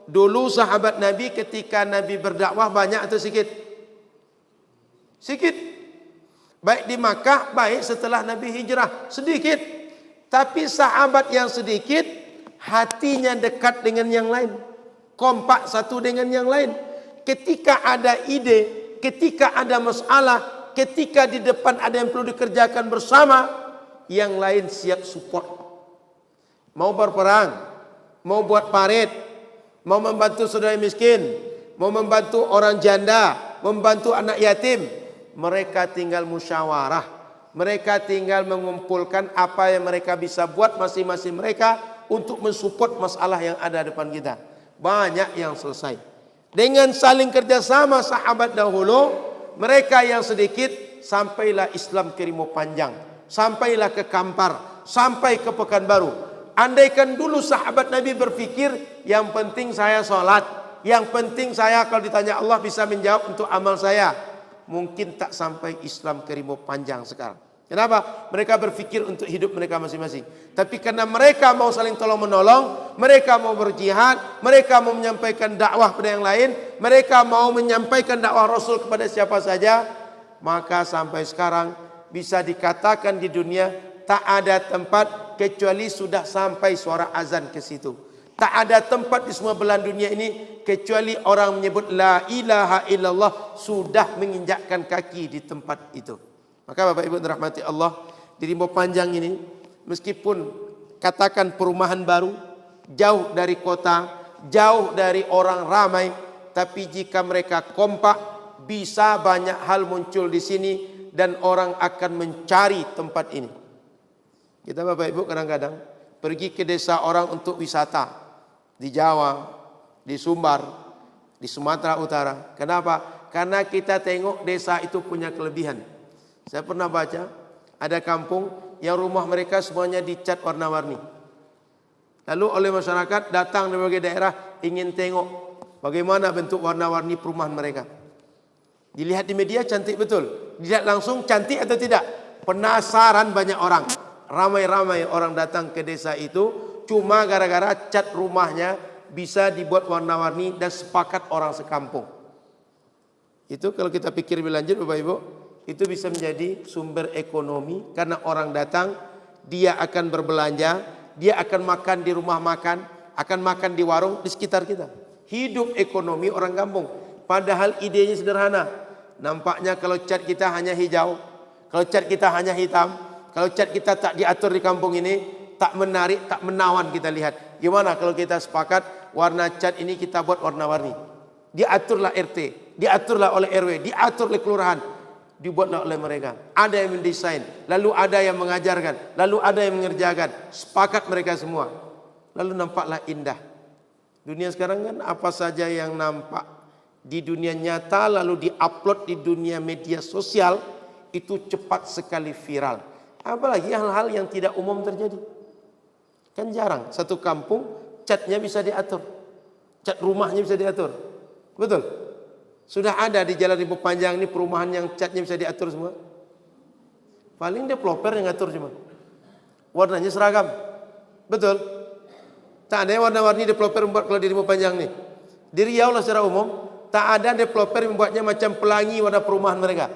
Speaker 1: dulu sahabat Nabi ketika Nabi berdakwah banyak atau sedikit? Sedikit. Baik di Makkah, baik setelah Nabi hijrah, sedikit. Tapi sahabat yang sedikit, hatinya dekat dengan yang lain, kompak satu dengan yang lain. Ketika ada ide, ketika ada masalah, ketika di depan ada yang perlu dikerjakan bersama, yang lain siap support. Mau berperang, mau buat parit, mau membantu saudara miskin, mau membantu orang janda, membantu anak yatim, mereka tinggal musyawarah. Mereka tinggal mengumpulkan apa yang mereka bisa buat masing-masing mereka untuk mensupport masalah yang ada depan kita. Banyak yang selesai. Dengan saling kerjasama sahabat dahulu, mereka yang sedikit, sampailah Islam ke Rimau Panjang, sampailah ke Kampar, sampai ke Pekanbaru. Andaikan dulu sahabat Nabi berfikir, yang penting saya sholat, yang penting saya kalau ditanya Allah bisa menjawab untuk amal saya, mungkin tak sampai Islam ke Rimau Panjang sekarang. Kenapa? Mereka berfikir untuk hidup mereka masing-masing. Tapi karena mereka mau saling tolong-menolong, mereka mau berjihad, mereka mau menyampaikan dakwah pada yang lain, mereka mau menyampaikan dakwah Rasul kepada siapa saja, maka sampai sekarang bisa dikatakan di dunia tak ada tempat kecuali sudah sampai suara azan ke situ. Tak ada tempat di semua belahan dunia ini kecuali orang menyebut la ilaha illallah sudah menginjakkan kaki di tempat itu. Maka Bapak Ibu dirahmati Allah, di Rimau Panjang ini meskipun katakan perumahan baru, jauh dari kota, jauh dari orang ramai, tapi jika mereka kompak, bisa banyak hal muncul di sini dan orang akan mencari tempat ini. Kita Bapak Ibu kadang-kadang pergi ke desa orang untuk wisata di Jawa, di Sumbar, di Sumatera Utara. Kenapa? Karena kita tengok desa itu punya kelebihan. Saya pernah baca ada kampung yang rumah mereka semuanya dicat warna-warni. Lalu oleh masyarakat datang dari berbagai daerah ingin tengok bagaimana bentuk warna-warni perumahan mereka. Dilihat di media cantik betul, dilihat langsung cantik atau tidak. Penasaran banyak orang. Ramai-ramai orang datang ke desa itu cuma gara-gara cat rumahnya bisa dibuat warna-warni dan sepakat orang sekampung. Itu kalau kita pikir lebih lanjut Bapak Ibu, itu bisa menjadi sumber ekonomi karena orang datang, dia akan berbelanja, dia akan makan di rumah makan, akan makan di warung di sekitar kita. Hidup ekonomi orang kampung. Padahal idenya sederhana. Nampaknya kalau cat kita hanya hijau, kalau cat kita hanya hitam, kalau cat kita tak diatur di kampung ini, tak menarik, tak menawan kita lihat. Gimana kalau kita sepakat warna cat ini kita buat warna-warni. Diaturlah RT, diaturlah oleh RW, diatur oleh kelurahan, dibuatlah oleh mereka. Ada yang mendesain, lalu ada yang mengajarkan, lalu ada yang mengerjakan. Sepakat mereka semua. Lalu nampaklah indah. Dunia sekarang kan apa saja yang nampak di dunia nyata lalu diupload di dunia media sosial itu cepat sekali viral. Apalagi hal-hal yang tidak umum terjadi. Kan jarang satu kampung catnya bisa diatur, cat rumahnya bisa diatur. Betul? Sudah ada di Jalan Rimau Panjang ini perumahan yang catnya bisa diatur semua. Paling developer yang ngatur cuma. Warnanya seragam. Betul? Tak ada yang warna-warni developer membuat kalau di Rimau Panjang nih. Di Riau lah secara umum, tak ada developer yang membuatnya macam pelangi warna perumahan mereka.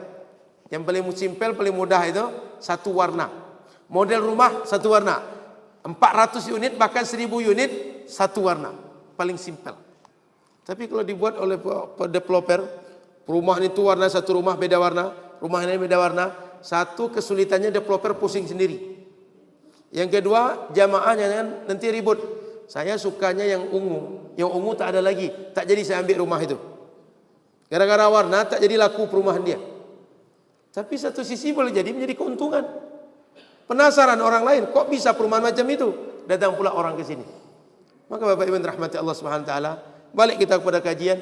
Speaker 1: Yang paling simpel, paling mudah itu satu warna. Model rumah satu warna. 400 unit bahkan 1000 unit satu warna. Paling simpel. Tapi kalau dibuat oleh developer, perumahan itu warna satu rumah beda warna, rumah ini beda warna. Satu kesulitannya developer pusing sendiri. Yang kedua jamaahnya kan nanti ribut. Saya sukanya yang ungu tak ada lagi, tak jadi saya ambil rumah itu. Gara-gara warna tak jadi laku perumahan dia. Tapi satu sisi boleh jadi menjadi keuntungan. Penasaran orang lain, kok bisa perumahan macam itu? Datang pula orang ke sini. Maka Bapak Ibu rahmati Allah Subhanahu wa taala, balik kita kepada kajian.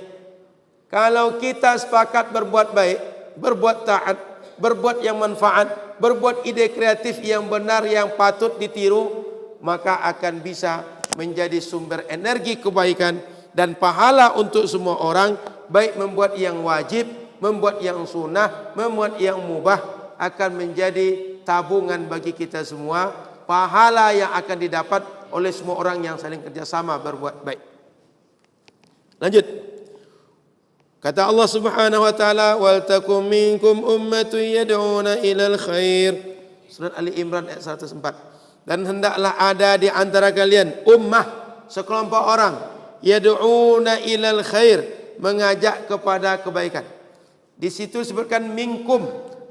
Speaker 1: Kalau kita sepakat berbuat baik, berbuat taat, berbuat yang manfaat, berbuat ide kreatif yang benar yang patut ditiru, maka akan bisa menjadi sumber energi kebaikan dan pahala untuk semua orang, baik membuat yang wajib, membuat yang sunnah, membuat yang mubah, akan menjadi tabungan bagi kita semua, pahala yang akan didapat oleh semua orang yang saling kerjasama berbuat baik. Lanjut. Kata Allah Subhanahu wa taala, "Wal takum minkum ummatun yad'una ilal khair." Surat Ali Imran ayat 104. Dan hendaklah ada di antara kalian ummah, sekelompok orang, yad'una ilal khair, mengajak kepada kebaikan. Di situ disebutkan minkum,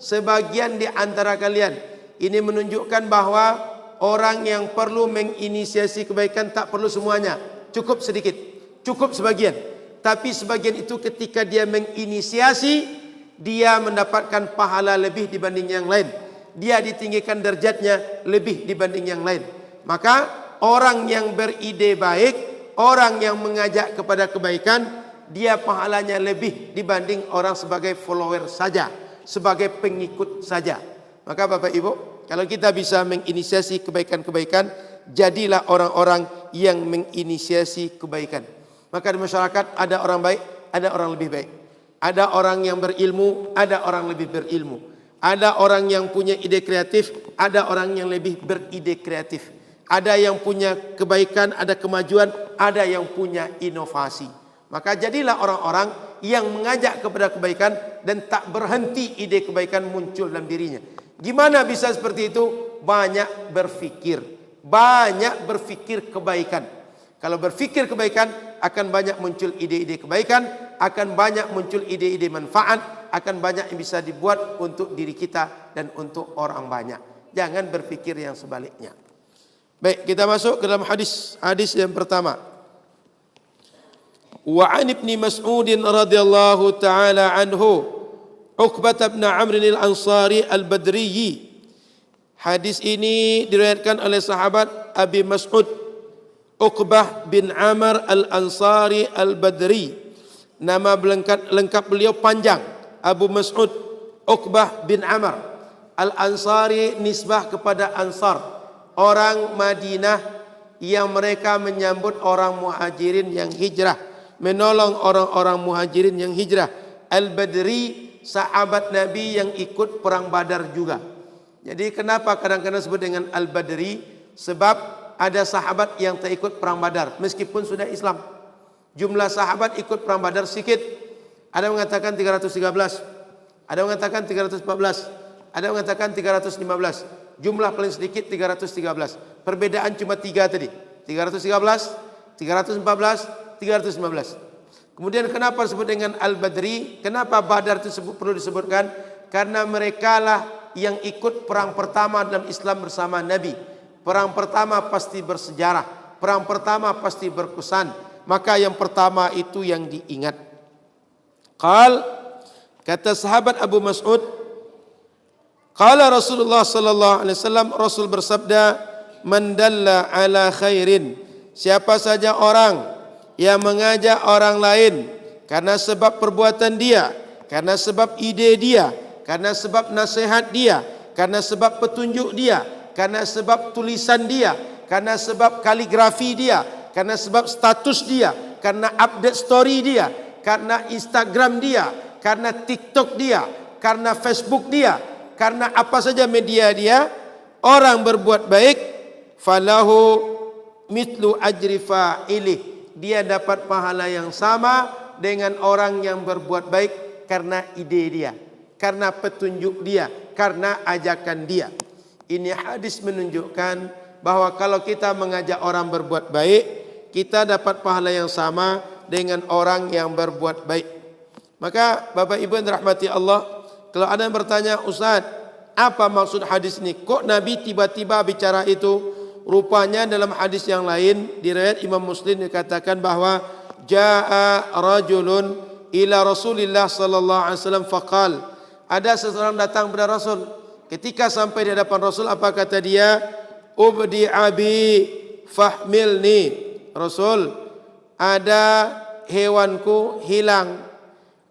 Speaker 1: sebagian di antara kalian. Ini menunjukkan bahwa orang yang perlu menginisiasi kebaikan tak perlu semuanya, cukup sedikit, cukup sebagian. Tapi sebagian itu ketika dia menginisiasi, dia mendapatkan pahala lebih dibanding yang lain. Dia ditinggikan derajatnya lebih dibanding yang lain. Maka orang yang beride baik, orang yang mengajak kepada kebaikan, dia pahalanya lebih dibanding orang sebagai follower saja, sebagai pengikut saja. Maka Bapak Ibu, kalau kita bisa menginisiasi kebaikan-kebaikan, jadilah orang-orang yang menginisiasi kebaikan. Maka di masyarakat ada orang baik, ada orang lebih baik. Ada orang yang berilmu, ada orang lebih berilmu. Ada orang yang punya ide kreatif, ada orang yang lebih beride kreatif. Ada yang punya kebaikan, ada kemajuan, ada yang punya inovasi. Maka jadilah orang-orang yang mengajak kepada kebaikan dan tak berhenti ide kebaikan muncul dalam dirinya. Gimana bisa seperti itu? Banyak berfikir. Banyak berfikir kebaikan. Kalau berfikir kebaikan, akan banyak muncul ide-ide kebaikan, akan banyak muncul ide-ide manfaat, akan banyak yang bisa dibuat untuk diri kita dan untuk orang banyak. Jangan berfikir yang sebaliknya. Baik, kita masuk ke dalam hadis yang pertama. Wa an Ibnu Mas'ud radhiyallahu taala anhu, Uqbah bin Amr al-Ansari al-Badri. Hadis ini diriwayatkan oleh sahabat Abi Mas'ud Uqbah bin Amr al-Ansari al-Badri. Nama lengkap beliau panjang, Abu Mas'ud Uqbah bin Amr al-Ansari, nisbah kepada Ansar, orang Madinah yang mereka menyambut orang muhajirin yang hijrah, menolong orang-orang muhajirin yang hijrah. Al-Badri, sahabat Nabi yang ikut perang Badar juga. Jadi kenapa kadang-kadang disebut dengan Al-Badri? Sebab ada sahabat yang tak ikut perang Badar meskipun sudah Islam. Jumlah sahabat ikut perang Badar sedikit. Ada yang mengatakan 313, ada yang mengatakan 314, ada yang mengatakan 315. Jumlah paling sedikit 313. Perbedaan cuma 3 tadi. 313, 314, 315. Kemudian kenapa disebut dengan Al-Badri? Kenapa Badar itu perlu disebutkan? Karena mereka lah yang ikut perang pertama dalam Islam bersama Nabi. Perang pertama pasti bersejarah, perang pertama pasti berkesan. Maka yang pertama itu yang diingat. Kata sahabat Abu Mas'ud, qala Rasulullah sallallahu alaihi wasallam, Rasul bersabda, man dalla ala khairin, siapa saja orang yang mengajak orang lain karena sebab perbuatan dia, karena sebab ide dia, karena sebab nasihat dia, karena sebab petunjuk dia, karena sebab tulisan dia, karena sebab kaligrafi dia, karena sebab status dia, karena update story dia, karena Instagram dia, karena TikTok dia, karena Facebook dia, karena apa saja media dia, orang berbuat baik, falahu mitlu ajri fa'ilih, dia dapat pahala yang sama dengan orang yang berbuat baik karena ide dia, karena petunjuk dia, karena ajakan dia. Ini hadis menunjukkan bahwa kalau kita mengajak orang berbuat baik, kita dapat pahala yang sama dengan orang yang berbuat baik. Maka Bapak Ibu yang dirahmati Allah, kalau ada yang bertanya, Ustaz, apa maksud hadis ini? Kok Nabi tiba-tiba bicara itu? Rupanya dalam hadis yang lain, di riwayat Imam Muslim dikatakan bahwa jaa rajulun ila Rasulillah sallallahu alaihi wasallam faqal, ada seseorang datang kepada Rasul. Ketika sampai di hadapan Rasul, apa kata dia? Ubdi abi fahmilni. Rasul, ada hewanku hilang,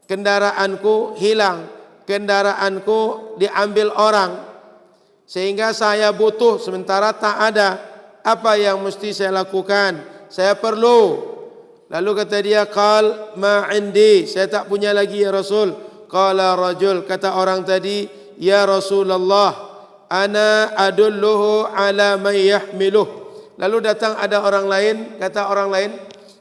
Speaker 1: kendaraanku hilang, kendaraanku diambil orang, sehingga saya butuh, sementara tak ada. Apa yang mesti saya lakukan? Saya perlu. Lalu kata dia, qal ma indi, saya tak punya lagi ya Rasul. Qala rajul, kata orang tadi, ya Rasulullah, ana adulluhu ala man yahmiluh. Lalu datang ada orang lain, kata orang lain.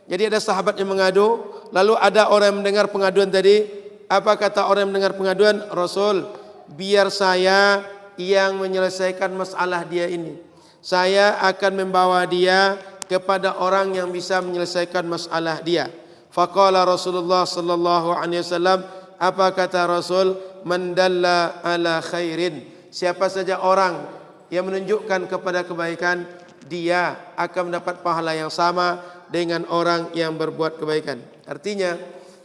Speaker 1: Jadi ada sahabat yang mengadu, lalu ada orang yang mendengar pengaduan tadi. Apa kata orang yang mendengar pengaduan? Rasul, biar saya yang menyelesaikan masalah dia ini. Saya akan membawa dia kepada orang yang bisa menyelesaikan masalah dia. Faqala Rasulullah sallallahu alaihi wasallam, apa kata Rasul? man dalla ala khairin. Siapa saja orang yang menunjukkan kepada kebaikan, dia akan mendapat pahala yang sama dengan orang yang berbuat kebaikan. Artinya,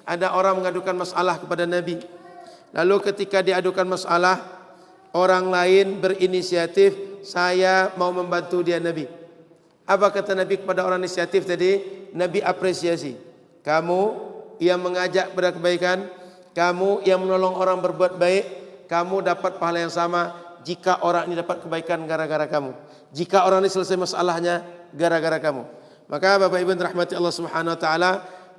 Speaker 1: ada orang mengadukan masalah kepada Nabi. Lalu ketika diadukan masalah, orang lain berinisiatif, saya mau membantu dia Nabi. Apa kata Nabi kepada orang inisiatif tadi? Nabi apresiasi. Kamu yang mengajak kepada kebaikan, kamu yang menolong orang berbuat baik, kamu dapat pahala yang sama jika orang ini dapat kebaikan gara-gara kamu. Jika orang ini selesai masalahnya gara-gara kamu. Maka Bapak Ibu yang rahmati Allah Subhanahu wa taala,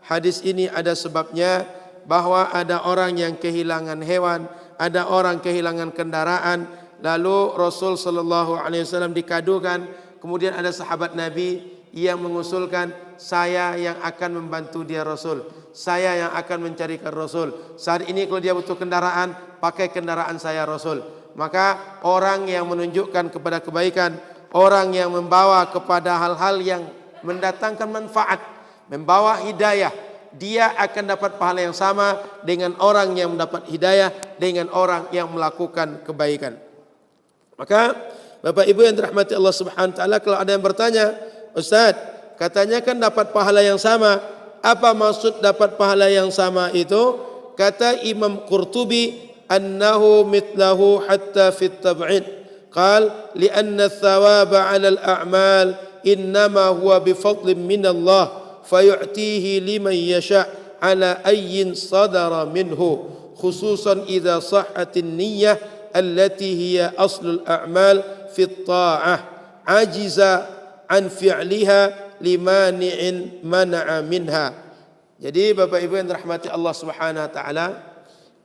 Speaker 1: hadis ini ada sebabnya bahwa ada orang yang kehilangan hewan, ada orang kehilangan kendaraan, lalu Rasul sallallahu alaihi wasallam dikadukan, kemudian ada sahabat Nabi yang mengusulkan, saya yang akan membantu dia Rasul, saya yang akan mencarikan Rasul. Saat ini kalau dia butuh kendaraan, pakai kendaraan saya Rasul. Maka orang yang menunjukkan kepada kebaikan, orang yang membawa kepada hal-hal yang mendatangkan manfaat, membawa hidayah, dia akan dapat pahala yang sama dengan orang yang mendapat hidayah, dengan orang yang melakukan kebaikan. Maka Bapak Ibu yang dirahmati Allah Subhanahu wa taala, kalau ada yang bertanya, Ustaz, katanya kan dapat pahala yang sama. Apa maksud dapat pahala yang sama itu? Kata Imam Qurtubi, annahu mitlahu hatta fit tab'id. Qal li'anna ath-thawaba 'ala al-a'mal innama huwa bifadlin min Allah fayu'tihi liman yasha' 'ala ayyin sadara minhu, khususan idza sahhatin niyyah allati hiya aslul a'mal fi at-ta'ah ajiza an fi'liha limani'in mana'a minha. Jadi Bapak Ibu yang dirahmati Allah Subhanahu wa taala,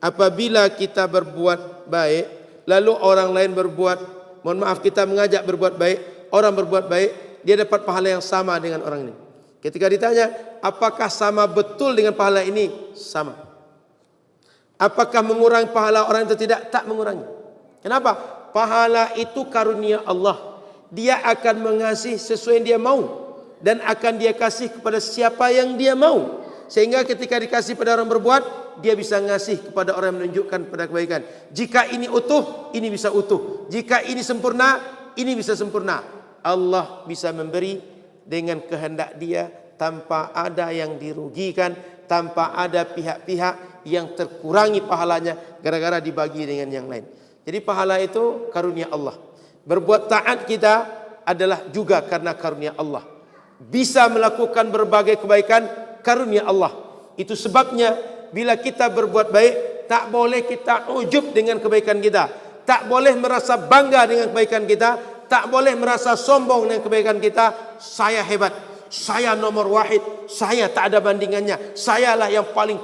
Speaker 1: apabila kita berbuat baik lalu orang lain berbuat, mohon maaf, kita mengajak berbuat baik, orang berbuat baik, dia dapat pahala yang sama dengan orang ini. Ketika ditanya, apakah sama betul dengan pahala ini? Sama. Apakah mengurangi pahala orang itu? Tidak, tak mengurangi. Kenapa? Pahala itu karunia Allah. Dia akan mengasihi sesuai yang dia mau, dan akan dia kasih kepada siapa yang dia mau. Sehingga ketika dikasih pada orang berbuat, dia bisa ngasih kepada orang yang menunjukkan pada kebaikan. Jika ini utuh, ini bisa utuh. Jika ini sempurna, ini bisa sempurna. Allah bisa memberi dengan kehendak dia, tanpa ada yang dirugikan, tanpa ada pihak-pihak yang terkurangi pahalanya gara-gara dibagi dengan yang lain. Jadi pahala itu karunia Allah. Berbuat taat kita adalah juga karena karunia Allah. Bisa melakukan berbagai kebaikan, karunia Allah. Itu sebabnya bila kita berbuat baik, tak boleh kita ujub dengan kebaikan kita, tak boleh merasa bangga dengan kebaikan kita, tak boleh merasa sombong dengan kebaikan kita. Saya hebat, saya nomor wahid, saya tak ada bandingannya, sayalah yang paling.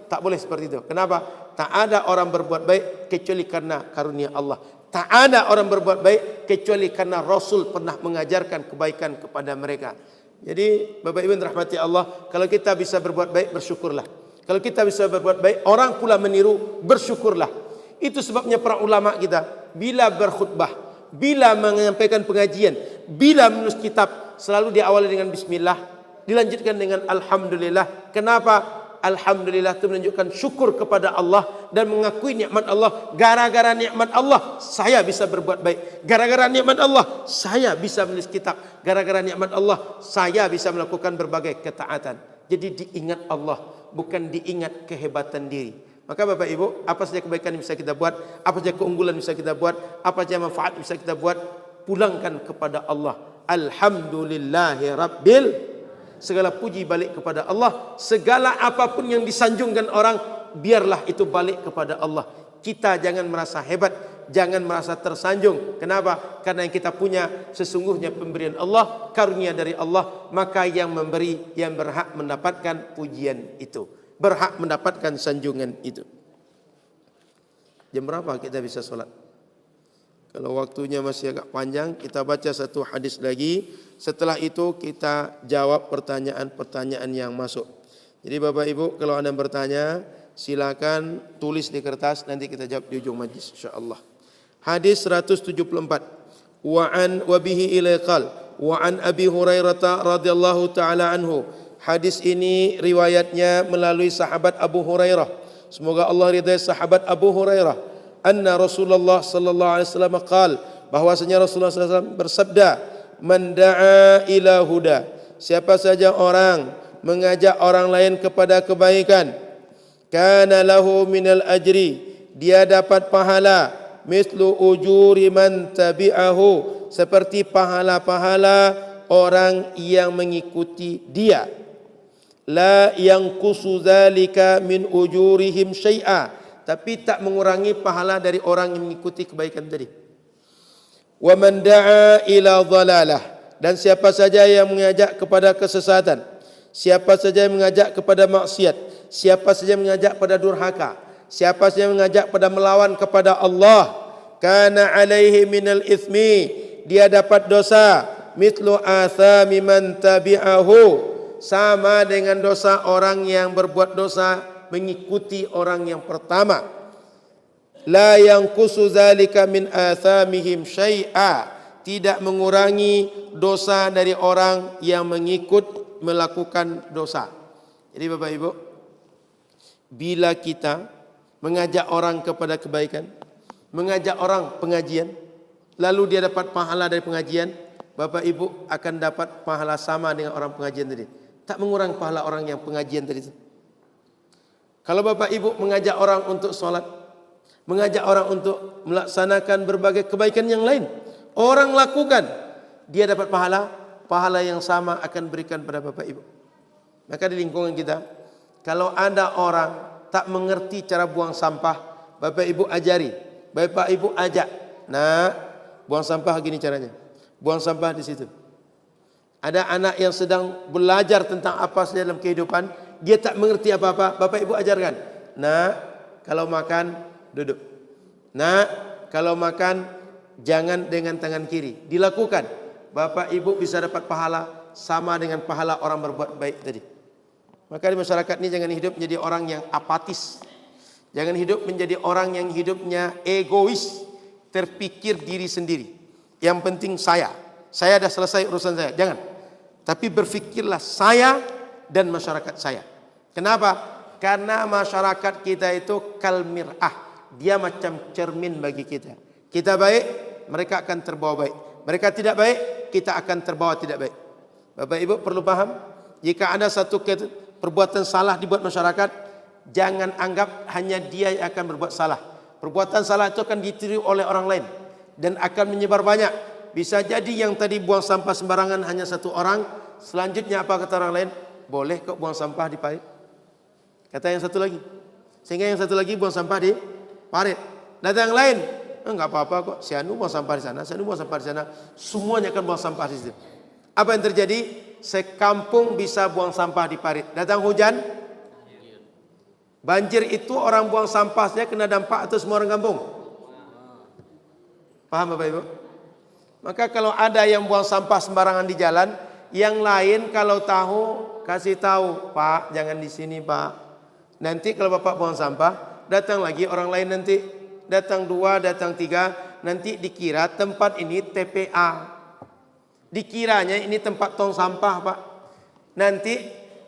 Speaker 1: Tak boleh seperti itu. Kenapa? Tak ada orang berbuat baik kecuali karena karunia Allah. Tak ada orang berbuat baik kecuali karena Rasul pernah mengajarkan kebaikan kepada mereka. Jadi Bapak Ibu yang rahmati Allah, kalau kita bisa berbuat baik, bersyukurlah. Kalau kita bisa berbuat baik, orang pula meniru, bersyukurlah. Itu sebabnya para ulama kita bila berkhutbah, bila menyampaikan pengajian, bila menulis kitab, selalu diawali dengan bismillah, dilanjutkan dengan alhamdulillah. Kenapa? Alhamdulillah itu menunjukkan syukur kepada Allah dan mengakui nikmat Allah. Gara-gara nikmat Allah saya bisa berbuat baik. Gara-gara nikmat Allah saya bisa menulis kitab. Gara-gara nikmat Allah saya bisa melakukan berbagai ketaatan. Jadi diingat Allah, bukan diingat kehebatan diri. Maka Bapak Ibu, apa saja kebaikan yang bisa kita buat, apa saja keunggulan yang bisa kita buat, apa saja manfaat yang bisa kita buat, pulangkan kepada Allah. Alhamdulillahi Rabbil. Segala puji balik kepada Allah. Segala apapun yang disanjungkan orang, biarlah itu balik kepada Allah. Kita jangan merasa hebat, jangan merasa tersanjung. Kenapa? Karena yang kita punya sesungguhnya pemberian Allah, karunia dari Allah. Maka yang memberi, yang berhak mendapatkan pujian itu, berhak mendapatkan sanjungan itu. Jam berapa kita bisa sholat? Kalau waktunya masih agak panjang, kita baca satu hadis lagi. Setelah itu kita jawab pertanyaan-pertanyaan yang masuk. Jadi Bapak Ibu, kalau Anda bertanya, silakan tulis di kertas, nanti kita jawab di ujung majlis insyaallah. Hadis 174. Wa bihi ilaqal wa an Abi Hurairah radhiyallahu taala anhu. Hadis ini riwayatnya melalui sahabat Abu Hurairah. semoga Allah ridai sahabat Abu Hurairah, anna Rasulullah sallallahu alaihi wasallam qaal, bahwasanya Rasulullah SAW bersabda, man da'a ila huda, siapa saja orang mengajak orang lain kepada kebaikan, kana lahu minal ajri, dia dapat pahala, mislu ujuri man tabi'ahu, seperti pahala-pahala orang yang mengikuti dia. La yanqusu dzalika min ujurihim syai'a, tapi tak mengurangi pahala dari orang yang mengikuti kebaikan tadi. Wa man da'a ila dhalalah, dan siapa saja yang mengajak kepada kesesatan, siapa saja yang mengajak kepada maksiat, siapa saja yang mengajak pada durhaka, siapa saja yang mengajak pada melawan kepada Allah, kana alaihi minal ithmi, dia dapat dosa, mithlu athami man tabi'ahu, sama dengan dosa orang yang berbuat dosa mengikuti orang yang pertama. La yanqusu dzalika min athamihim syai'a, tidak mengurangi dosa dari orang yang mengikut melakukan dosa. Jadi Bapak Ibu, bila kita mengajak orang kepada kebaikan, mengajak orang pengajian, lalu dia dapat pahala dari pengajian, Bapak Ibu akan dapat pahala sama dengan orang pengajian tadi. Tak mengurangi pahala orang yang pengajian tadi. Kalau Bapak Ibu mengajak orang untuk sholat, mengajak orang untuk melaksanakan berbagai kebaikan yang lain, orang lakukan, dia dapat pahala, pahala yang sama akan berikan pada Bapak Ibu. Maka di lingkungan kita, kalau ada orang tak mengerti cara buang sampah, Bapak Ibu ajari, Bapak Ibu ajak, nah buang sampah gini caranya, buang sampah di situ. Ada anak yang sedang belajar tentang apa saja dalam kehidupan, dia tak mengerti apa-apa, Bapak Ibu ajarkan. Nah, kalau makan duduk. Nah, kalau makan jangan dengan tangan kiri. Dilakukan. Bapak Ibu bisa dapat pahala sama dengan pahala orang berbuat baik tadi. Maka di masyarakat ini jangan hidup menjadi orang yang apatis. Jangan hidup menjadi orang yang hidupnya egois, terpikir diri sendiri. Yang penting saya dah selesai urusan saya. Jangan. Tapi berfikirlah saya dan masyarakat saya. Kenapa? Karena masyarakat kita itu kal mir'ah. Dia macam cermin bagi kita. Kita baik, mereka akan terbawa baik. Mereka tidak baik, kita akan terbawa tidak baik. Bapak Ibu perlu paham, jika ada satu perbuatan salah dibuat masyarakat, jangan anggap hanya dia yang akan berbuat salah. Perbuatan salah itu akan ditiru oleh orang lain dan akan menyebar banyak. Bisa jadi yang tadi buang sampah sembarangan hanya satu orang, selanjutnya apa kata orang lain? Boleh kok buang sampah di parit. Kata yang satu lagi. Sehingga yang satu lagi buang sampah di parit. Datang yang lain, enggak apa-apa kok, si anu buang sampah di sana, si anu buang sampah di sana. Semuanya akan buang sampah di situ. Apa yang terjadi? Sekampung bisa buang sampah di parit. Datang hujan, banjir itu orang buang sampah saja kena dampak atau semua orang kampung? Paham Bapak Ibu? Maka kalau ada yang buang sampah sembarangan di jalan, yang lain kalau tahu kasih tahu, Pak jangan di sini Pak. Nanti kalau Bapak buang sampah, datang lagi orang lain nanti, datang 2, datang 3, nanti dikira tempat ini TPA. Dikiranya ini tempat tong sampah Pak. Nanti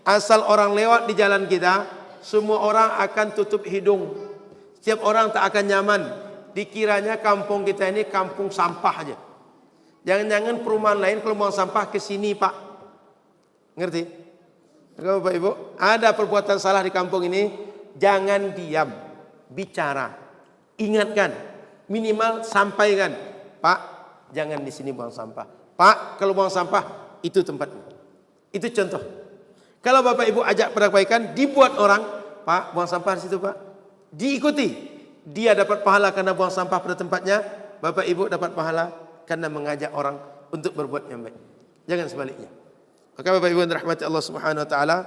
Speaker 1: asal orang lewat di jalan kita, semua orang akan tutup hidung. Setiap orang tak akan nyaman. Dikiranya kampung kita ini kampung sampah aja. Jangan-jangan perumahan lain kalau buang sampah ke sini Pak. Ngerti? Bapak Ibu, ada perbuatan salah di kampung ini, jangan diam, bicara, ingatkan, minimal sampaikan, Pak, jangan di sini buang sampah. Pak, kalau buang sampah itu tempatnya. Itu contoh. Kalau Bapak Ibu ajak pada kebaikan, dibuat orang, Pak, buang sampah di situ Pak. Diikuti, dia dapat pahala karena buang sampah pada tempatnya, Bapak Ibu dapat pahala karena mengajak orang untuk berbuat yang baik. Jangan sebaliknya. Maka Bapak Ibu yang dirahmati Allah Subhanahu wa taala,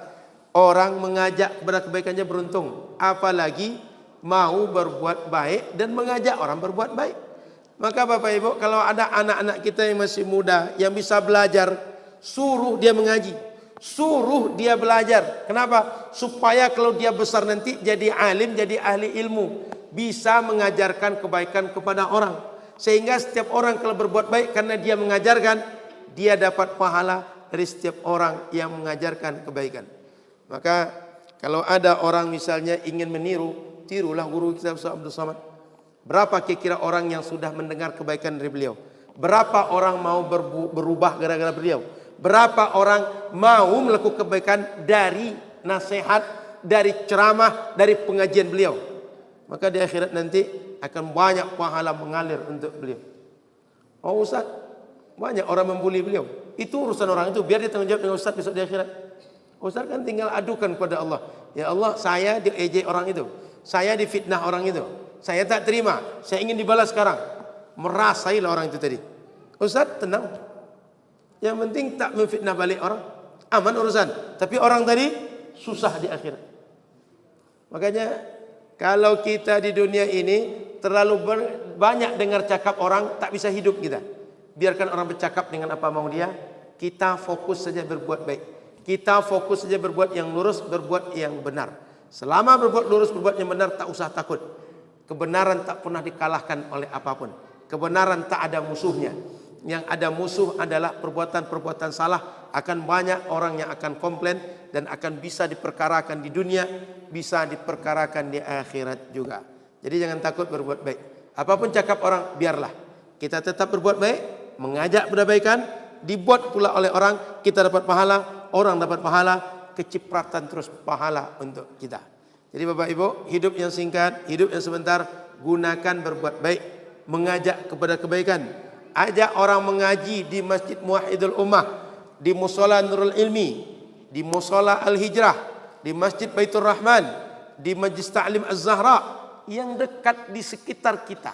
Speaker 1: orang mengajak kepada kebaikannya beruntung, apalagi mau berbuat baik dan mengajak orang berbuat baik. Maka Bapak Ibu, kalau ada anak-anak kita yang masih muda yang bisa belajar, suruh dia mengaji, suruh dia belajar. Kenapa? Supaya kalau dia besar nanti jadi alim, jadi ahli ilmu, bisa mengajarkan kebaikan kepada orang. Sehingga setiap orang kalau berbuat baik karena dia mengajarkan, dia dapat pahala dari setiap orang yang mengajarkan kebaikan. Maka kalau ada orang misalnya ingin meniru tirulah guru kita Ustaz Abdul Somad. Berapa kira-kira orang yang sudah mendengar kebaikan dari beliau? Berapa orang mau berubah gara-gara beliau? Berapa orang mau melakukan kebaikan dari nasihat, dari ceramah, dari pengajian beliau? Maka di akhirat nanti akan banyak pahala mengalir untuk beliau. Oh Ustaz, banyak orang membuli beliau. Itu urusan orang itu, biar dia tanggung jawab dengan Ustaz besok di akhirat. Ustaz kan tinggal adukan kepada Allah. Ya Allah, saya diejek orang itu, saya difitnah orang itu, saya tak terima, saya ingin dibalas sekarang. Merasailah orang itu tadi. Ustaz tenang, yang penting tak memfitnah balik orang, aman urusan. Tapi orang tadi susah di akhirat. Makanya kalau kita di dunia ini terlalu banyak dengar cakap orang, tak bisa hidup kita. Biarkan orang bercakap dengan apa mau dia, kita fokus saja berbuat baik. Kita fokus saja berbuat yang lurus, berbuat yang benar. Selama berbuat lurus, berbuat yang benar, tak usah takut. Kebenaran tak pernah dikalahkan oleh apapun. Kebenaran tak ada musuhnya. Yang ada musuh adalah perbuatan-perbuatan salah. Akan banyak orang yang akan komplain dan akan bisa diperkarakan di dunia, bisa diperkarakan di akhirat juga. Jadi jangan takut berbuat baik. Apapun cakap orang, biarlah. Kita tetap berbuat baik, mengajak kebaikan, dibuat pula oleh orang, kita dapat pahala, orang dapat pahala, kecipratan terus pahala untuk kita. Jadi Bapak Ibu, hidup yang singkat, hidup yang sebentar, gunakan berbuat baik, mengajak kepada kebaikan. Ajak orang mengaji di Masjid Muwahhidul Ummah, di Mushola Nurul Ilmi, di Mushola Al-Hijrah, di Masjid Baitur Rahman, di Majlis Ta'lim Az-Zahra, yang dekat di sekitar kita.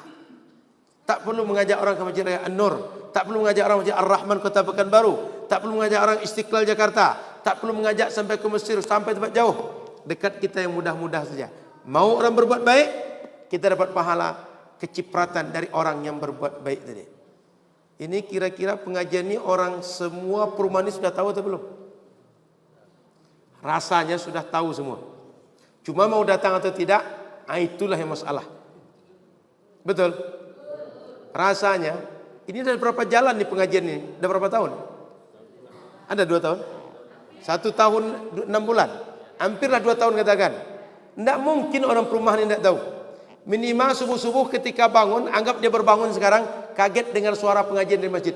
Speaker 1: Tak perlu mengajak orang ke Masjid Raya An-Nur, tak perlu mengajak orang Masjid Ar-Rahman Kota Pekanbaru, tak perlu mengajak orang Istiqlal Jakarta, tak perlu mengajak sampai ke Mesir, sampai tempat jauh. Dekat kita yang mudah-mudah saja. Mau orang berbuat baik, kita dapat pahala kecipratan dari orang yang berbuat baik tadi. Ini kira-kira pengajian ini orang semua perumahan ini sudah tahu atau belum? Rasanya sudah tahu semua. Cuma mau datang atau tidak, itulah yang masalah. Betul? Rasanya, ini ada berapa jalan di pengajian ini? Ada berapa tahun? Ada 2 tahun? 1 tahun 6 bulan. Hampirlah 2 tahun katakan. Tidak mungkin orang perumahan ini tidak tahu. Minimal subuh-subuh ketika bangun, anggap dia berbangun sekarang, kaget dengar suara pengajian di masjid.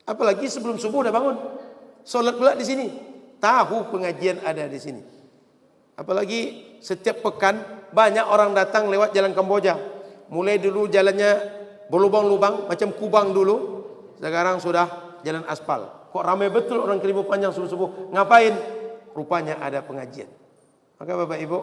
Speaker 1: Apalagi sebelum subuh dah bangun. Solat pula di sini. Tahu pengajian ada di sini. Apalagi setiap pekan banyak orang datang lewat jalan Kamboja. Mulai dulu jalannya berlubang-lubang macam kubang dulu, sekarang sudah jalan aspal. Kok ramai betul orang ke Libur Panjang subuh-subuh. Ngapain? Rupanya ada pengajian. Maka Bapak Ibu,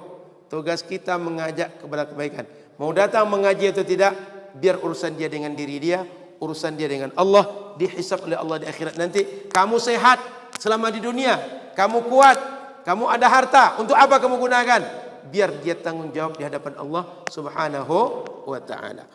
Speaker 1: tugas kita mengajak kepada kebaikan. Mau datang mengaji atau tidak, biar urusan dia dengan diri dia, urusan dia dengan Allah, dihisab oleh Allah di akhirat nanti. Kamu sehat selama di dunia, kamu kuat, kamu ada harta, untuk apa kamu gunakan? Biar dia tanggung jawab di hadapan Allah Subhanahu wa ta'ala.